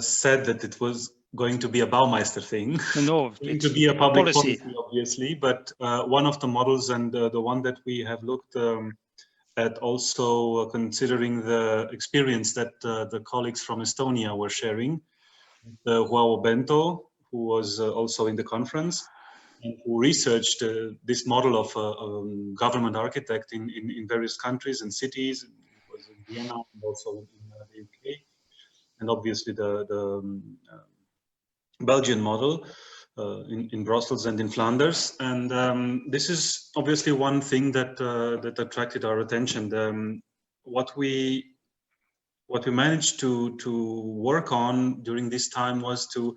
said that it was going to be a Baumeister thing. No, it's going to be a public policy, obviously. But one of the models, and the one that we have looked at, also considering the experience that the colleagues from Estonia were sharing, Joao Bento, who was also in the conference, and who researched this model of a government architect in various countries and cities. It was in Vienna and also in the UK, and obviously the Belgian model in Brussels and in Flanders. And this is obviously one thing that attracted our attention. What we managed to work on during this time was to,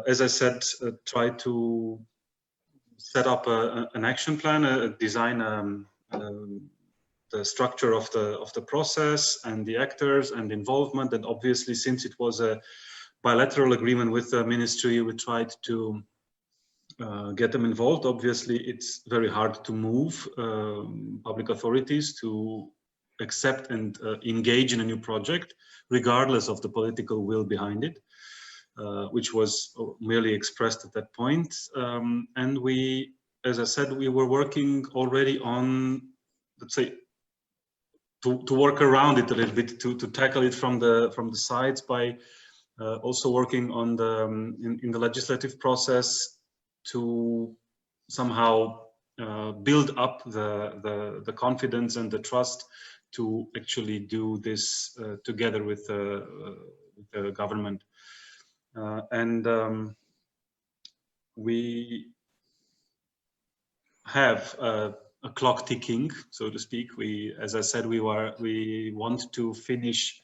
as I said, try to set up an action plan, design the structure of the process and the actors and involvement. And obviously, since it was a bilateral agreement with the ministry, we tried to get them involved. Obviously, it's very hard to move public authorities to accept and engage in a new project, regardless of the political will behind it, which was merely expressed at that point. And we, as I said, we were working already on, let's say, to work around it a little bit, to tackle it from the sides by also working on in the legislative process to somehow build up the confidence and the trust to actually do this together with the government. And we have a clock ticking, so to speak. As I said, we want to finish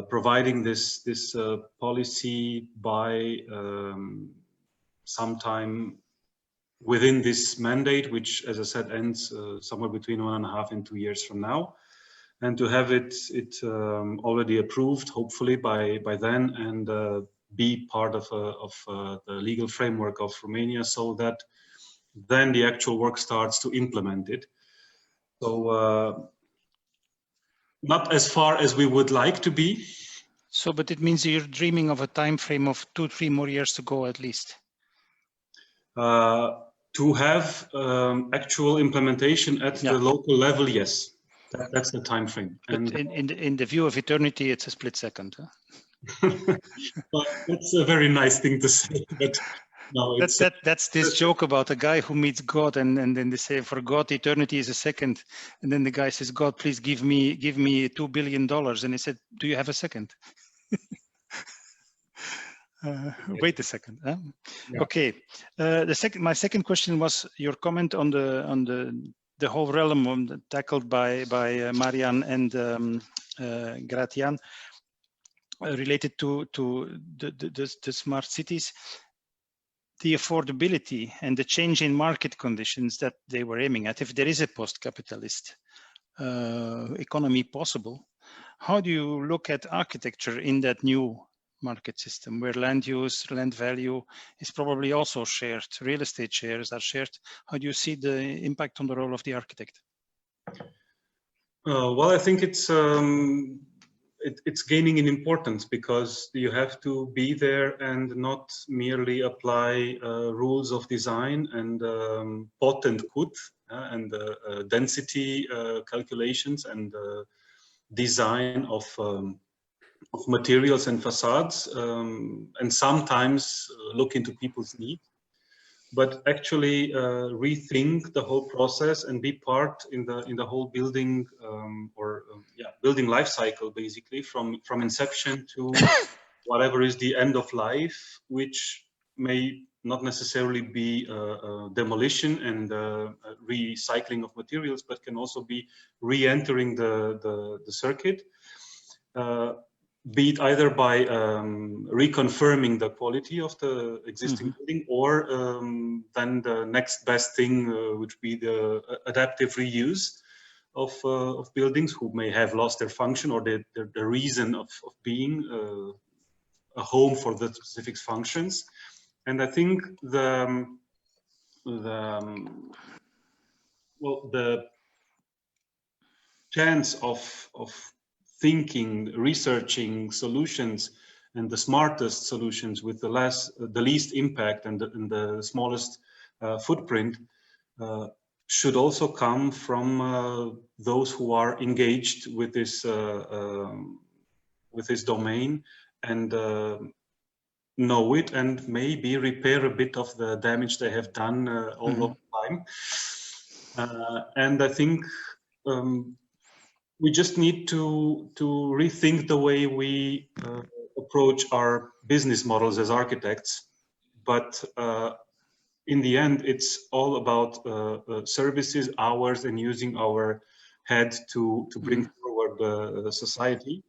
providing this policy by sometime within this mandate, which, as I said, ends somewhere between 1.5 and 2 years from now, and to have it already approved, hopefully by then, and be part of the legal framework of Romania, so that then the actual work starts to implement it. So not as far as we would like to be. So, but it means you're dreaming of a time frame of 2-3 more years to go at least. To have actual implementation at the local level, yes, that's the time frame. But and in the view of eternity, it's a split second. Huh? Well, that's a very nice thing to say, but No, it's That's this joke about a guy who meets God, and then they say, for God, eternity is a second. And then the guy says, God, please give me $2 billion. And he said, do you have a second? Wait a second. Huh? Yeah. Okay. My second question was your comment on the whole realm tackled by Marian and Gratian, related to the smart cities, the affordability and the change in market conditions that they were aiming at. If there is a post-capitalist economy possible, how do you look at architecture in that new market system where land use, land value is probably also shared, real estate shares are shared? How do you see the impact on the role of the architect? Well, I think it's gaining in importance because you have to be there and not merely apply rules of design and pot and kut and density calculations and design of materials and facades, and sometimes look into people's needs, but actually rethink the whole process and be part in the whole building building life cycle, basically from inception to whatever is the end of life, which may not necessarily be demolition and recycling of materials, but can also be re-entering the circuit. Be it either by reconfirming the quality of the existing building, or then the next best thing, which be the adaptive reuse of buildings who may have lost their function or the reason of being a home for the specific functions. And I think the chance of thinking, researching solutions and the smartest solutions with the least impact and the smallest footprint should also come from those who are engaged with this domain and know it and maybe repair a bit of the damage they have done all of the time. And I think we just need to rethink the way we approach our business models as architects. But in the end, it's all about services, hours, and using our head to bring forward the society.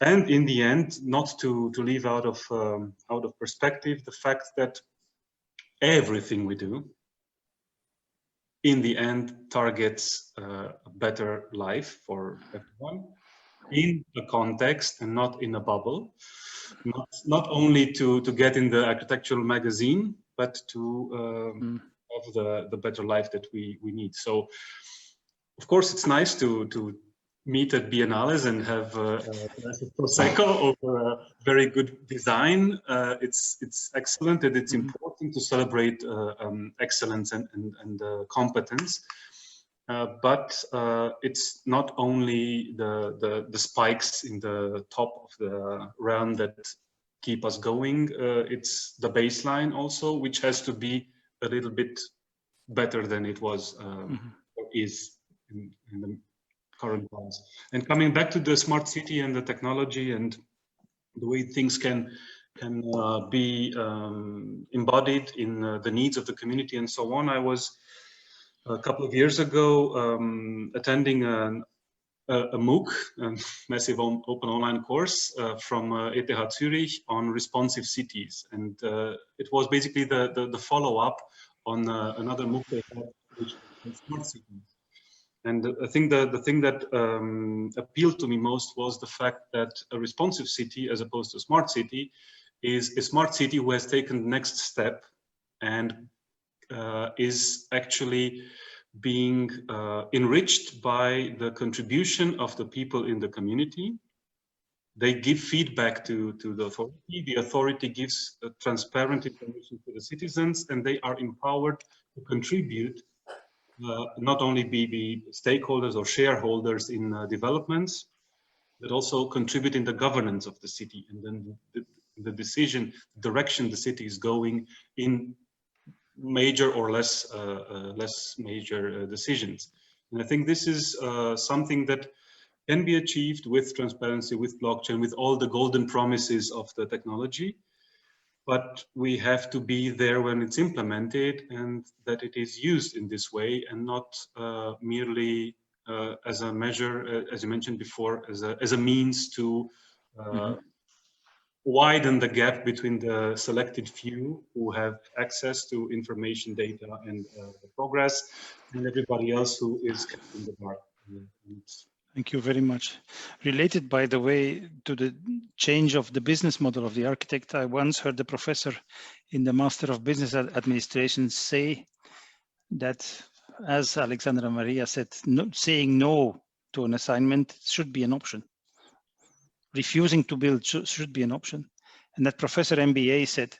And in the end, not to leave out of perspective the fact that everything we do, in the end, targets a better life for everyone in a context and not in a bubble. Not only to get in the architectural magazine, but to have the better life that we need. So, of course, it's nice to meet at Biennales and have a Prosecco over a very good design. It's excellent, and it's important to celebrate excellence and competence. But it's not only the spikes in the top of the round that keep us going. It's the baseline also, which has to be a little bit better than it was or is in the current ones. And coming back to the smart city and the technology and the way things can be embodied in the needs of the community and so on. I was a couple of years ago attending a MOOC, a massive open online course from ETH Zurich on responsive cities, and it was basically the follow-up on another MOOC they had, which was smart cities. And I think the thing that appealed to me most was the fact that a responsive city, as opposed to a smart city, is a smart city who has taken the next step and is actually being enriched by the contribution of the people in the community. They give feedback to the authority. The authority gives transparent information to the citizens, and they are empowered to contribute, not only be stakeholders or shareholders in developments, but also contribute in the governance of the city. And then the decision, direction the city is going in major or less major decisions. And I think this is something that can be achieved with transparency, with blockchain, with all the golden promises of the technology. But we have to be there when it's implemented and that it is used in this way and not merely as a measure, as you mentioned before, as a means to widen the gap between the selected few who have access to information, data, and the progress, and everybody else who is kept in the dark. Thank you very much. Related, by the way, to the change of the business model of the architect, I once heard the professor in the Master of Business Administration say that, as Alexandra Maria said, saying no to an assignment should be an option. Refusing to build should be an option. And that Professor MBA said,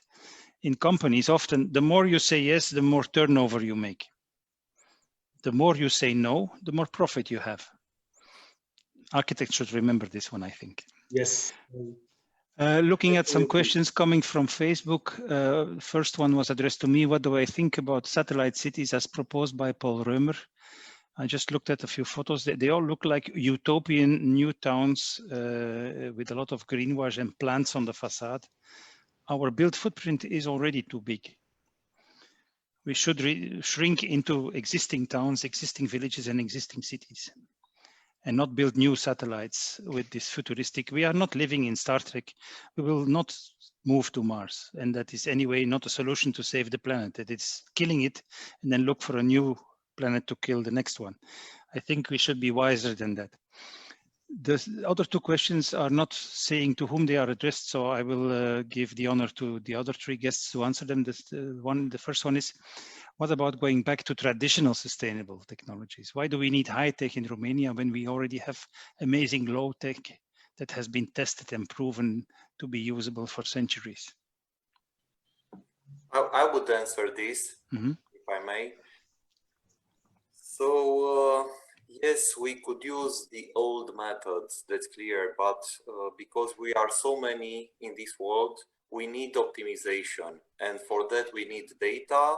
in companies, often the more you say yes, the more turnover you make. The more you say no, the more profit you have. Architects should remember this one, I think. Yes. Looking at some questions coming from Facebook. First one was addressed to me. What do I think about satellite cities as proposed by Paul Römer? I just looked at a few photos. They all look like utopian new towns with a lot of greenwash and plants on the facade. Our built footprint is already too big. We should shrink into existing towns, existing villages, and existing cities, and not build new satellites with this futuristic. We are not living in Star Trek. We will not move to Mars. And that is anyway not a solution to save the planet. That it's killing it and then look for a new planet to kill the next one. I think we should be wiser than that. The other two questions are not saying to whom they are addressed, so I will give the honor to the other three guests to answer them. The first one is, what about going back to traditional sustainable technologies? Why do we need high tech in Romania when we already have amazing low tech that has been tested and proven to be usable for centuries? I would answer this, if I may. So, yes, we could use the old methods, that's clear, but because we are so many in this world, we need optimization. And for that, we need data,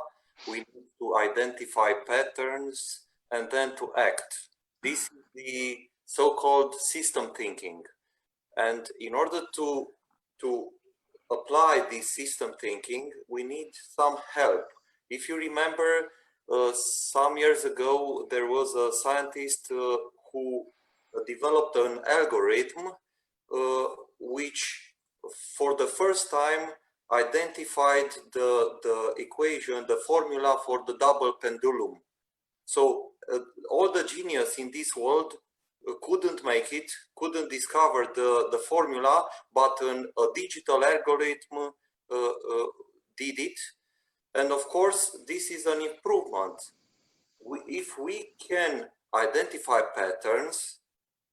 we need to identify patterns, and then to act. This is the so-called system thinking. And in order to apply this system thinking, we need some help. If you remember, some years ago, there was a scientist who developed an algorithm which, for the first time, identified the equation, the formula for the double pendulum. So all the genius in this world couldn't make it, couldn't discover the formula, but a digital algorithm did it. And of course, this is an improvement. If we can identify patterns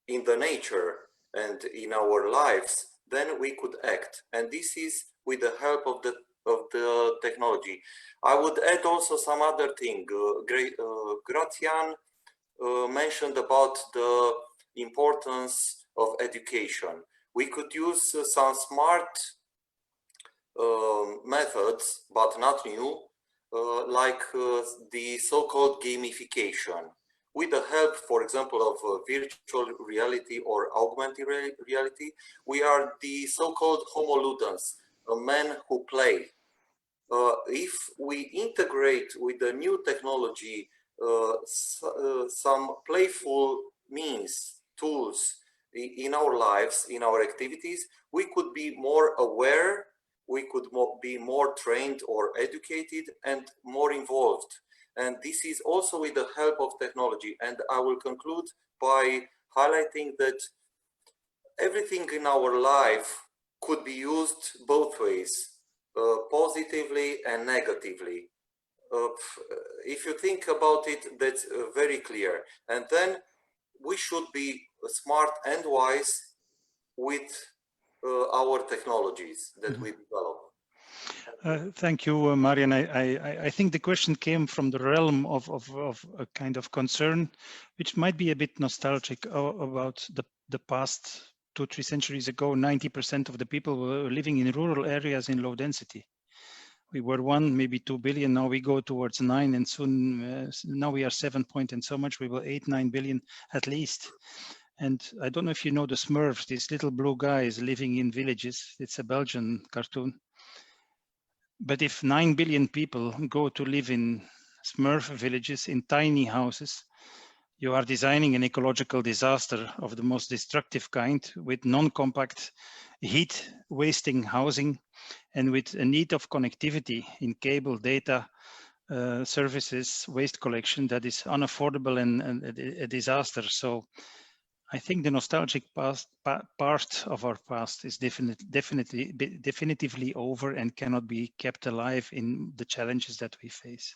in the nature and in our lives, then we could act. And this is with the help of the technology. I would add also some other thing. Grațian mentioned about the importance of education. We could use some smart methods, but not new, like the so-called gamification. With the help, for example, of virtual reality or augmented reality, we are the so-called homo ludens, men who play. If we integrate with the new technology some playful means, tools in our lives, in our activities, we could be more aware, we could be more trained or educated and more involved. And this is also with the help of technology. And I will conclude by highlighting that everything in our life could be used both ways, positively and negatively. If you think about it, that's very clear. And then we should be smart and wise with our technologies that we develop. Thank you, Marian. I think the question came from the realm of a kind of concern, which might be a bit nostalgic about the past 2-3 centuries ago, 90% of the people were living in rural areas in low density. We were 1, maybe 2 billion. Now we go towards 9, and soon now we are 7 point and so much. We will 8-9 billion at least. And I don't know if you know the Smurfs, these little blue guys living in villages. It's a Belgian cartoon. But if 9 billion people go to live in Smurf villages in tiny houses, you are designing an ecological disaster of the most destructive kind, with non-compact, heat wasting housing, and with a need of connectivity in cable, data, services, waste collection that is unaffordable and a disaster. So I think the nostalgic part of our past is definitively over and cannot be kept alive in the challenges that we face.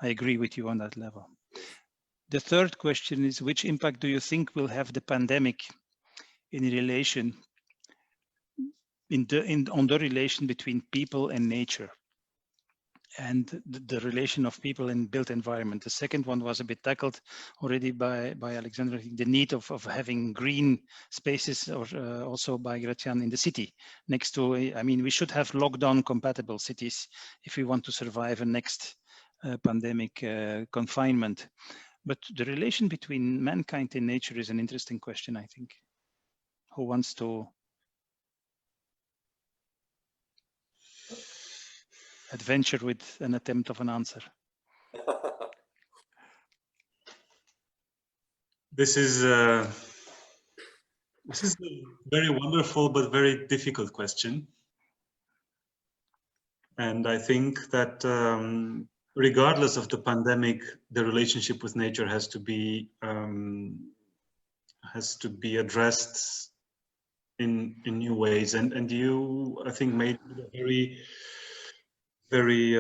I agree with you on that level. The third question is, which impact do you think will have the pandemic in relation on the relation between people and nature, and the relation of people in built environment? The second one was a bit tackled already by Alexander, the need of having green spaces, or also by Grazian, in the city next to, I mean, we should have lockdown compatible cities if we want to survive a next pandemic confinement. But the relation between mankind and nature is an interesting question, I think. Who wants to adventure with an attempt of an answer? This is a very wonderful but very difficult question. And I think that regardless of the pandemic, the relationship with nature has to be addressed in new ways. And you, I think, made a very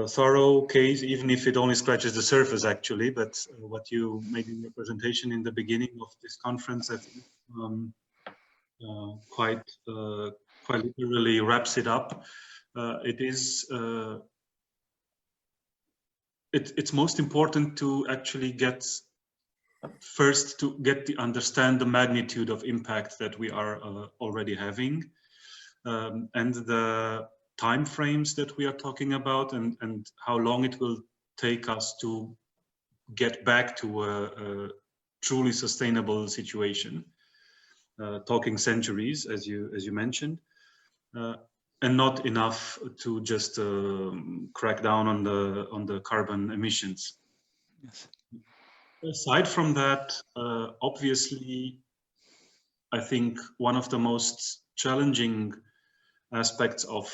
thorough case, even if it only scratches the surface, actually. But what you made in your presentation in the beginning of this conference, I think, quite literally wraps it up. It's most important to actually understand the magnitude of impact that we are already having, and the time frames that we are talking about, and how long it will take us to get back to a truly sustainable situation. Talking centuries, as you mentioned. And not enough to just crack down on the carbon emissions. Yes. Aside from that, obviously, I think one of the most challenging aspects of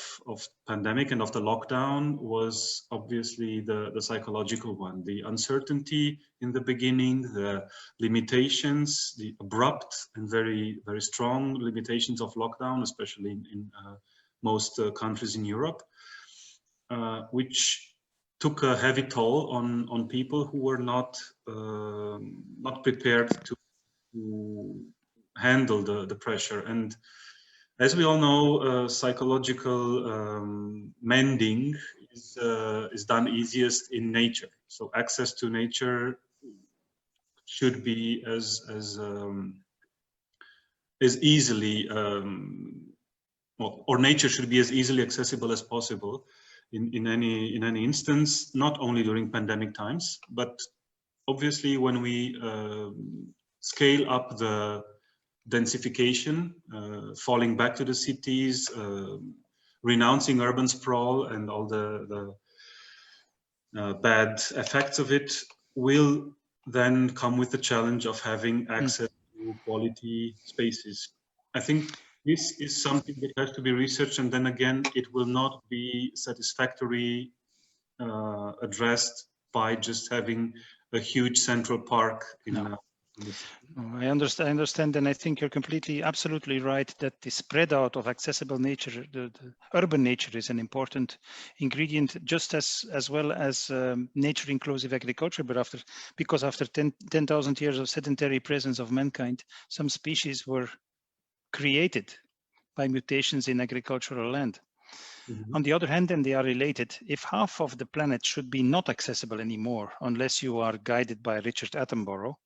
pandemic and of the lockdown was obviously the psychological one, the uncertainty in the beginning, the limitations, the abrupt and very, very strong limitations of lockdown, especially in most countries in Europe, which took a heavy toll on people who were not prepared to handle the pressure. And as we all know, psychological mending is done easiest in nature. So access to nature should be as easily or nature should be as easily accessible as possible in any instance, not only during pandemic times, but obviously when we scale up the densification, falling back to the cities, renouncing urban sprawl and all the bad effects of it, will then come with the challenge of having access to quality spaces. I think this is something that has to be researched, and then again, it will not be satisfactorily addressed by just having a huge central park in I understand, and I think you're absolutely right that the spread out of accessible nature, the urban nature, is an important ingredient, just as well as nature inclusive agriculture. But because after 10,000 years of sedentary presence of mankind, some species were created by mutations in agricultural land. On the other hand, and they are related, if half of the planet should be not accessible anymore, unless you are guided by Richard Attenborough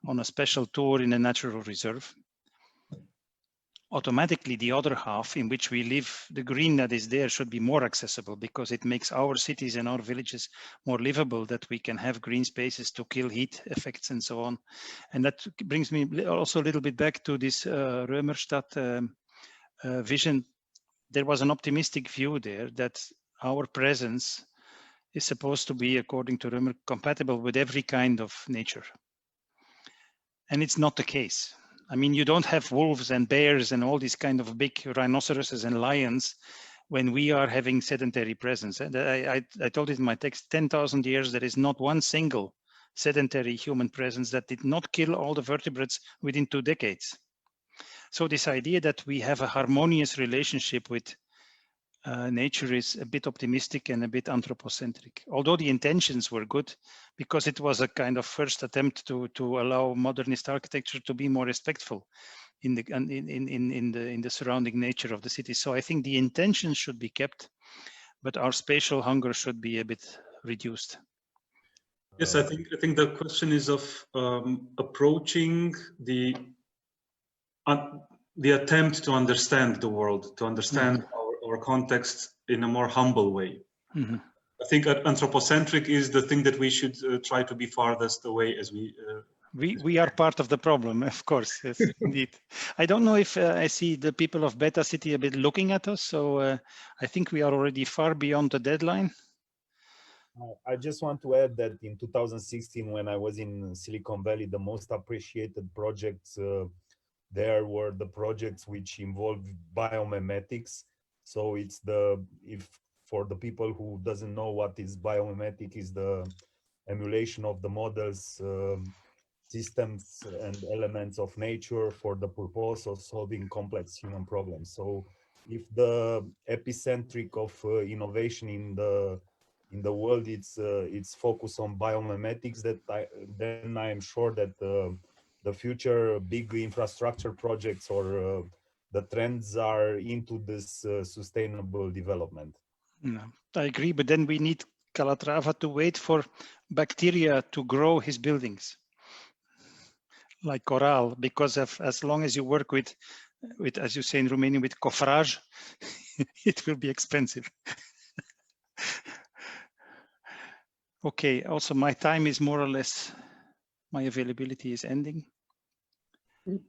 on a special tour in a natural reserve, automatically the other half in which we live, the green that is there should be more accessible because it makes our cities and our villages more livable, that we can have green spaces to kill heat effects and so on. And that brings me also a little bit back to this Römerstadt vision. There was an optimistic view there that our presence is supposed to be, according to Römer, compatible with every kind of nature. And it's not the case. I mean, you don't have wolves and bears and all these kind of big rhinoceroses and lions when we are having sedentary presence. And I told it in my text, 10,000 years, there is not one single sedentary human presence that did not kill all the vertebrates within 2 decades. So this idea that we have a harmonious relationship with nature is a bit optimistic and a bit anthropocentric, although the intentions were good, because it was a kind of first attempt to allow modernist architecture to be more respectful in the surrounding nature of the city. So I think the intentions should be kept, but our spatial hunger should be a bit reduced. Yes, I think the question is of approaching the attempt to understand the world, to understand our context in a more humble way. Mm-hmm. I think anthropocentric is the thing that we should try to be farthest away as we are part of the problem, of course. Yes, indeed. I don't know if I see the people of Beta City a bit looking at us, so I think we are already far beyond the deadline. I just want to add that in 2016, when I was in Silicon Valley, the most appreciated projects there were the projects which involved biomimetics. So it's for the people who doesn't know what is biomimetic, is the emulation of the models, systems and elements of nature for the purpose of solving complex human problems. So if the epicentric of innovation in the world it's focused on biomimetics, then I am sure that the future big infrastructure projects or the trends are into this sustainable development. No, I agree, but then we need Calatrava to wait for bacteria to grow his buildings, like coral, because as long as you work with, as you say in Romanian, with cofraj, it will be expensive. Okay, also my time is more or less, my availability is ending.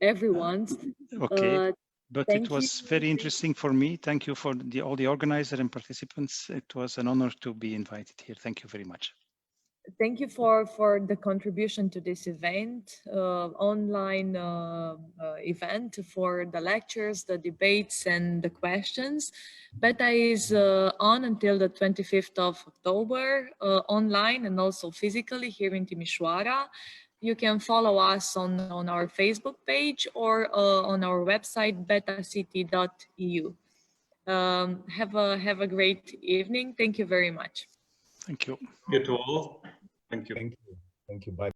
Everyone's. Okay, but it was you. very interesting for me. Thank you for all the organizers and participants. It was an honor to be invited here. Thank you very much. Thank you for the contribution to this event, online event, for the lectures, the debates, and the questions. Beta is on until the 25th of October, online and also physically here in Timișoara. You can follow us on our Facebook page or on our website, betacity.eu. Have a great evening. Thank you very much. Thank you. Thank you to all. Thank you. Thank you. Thank you. Bye.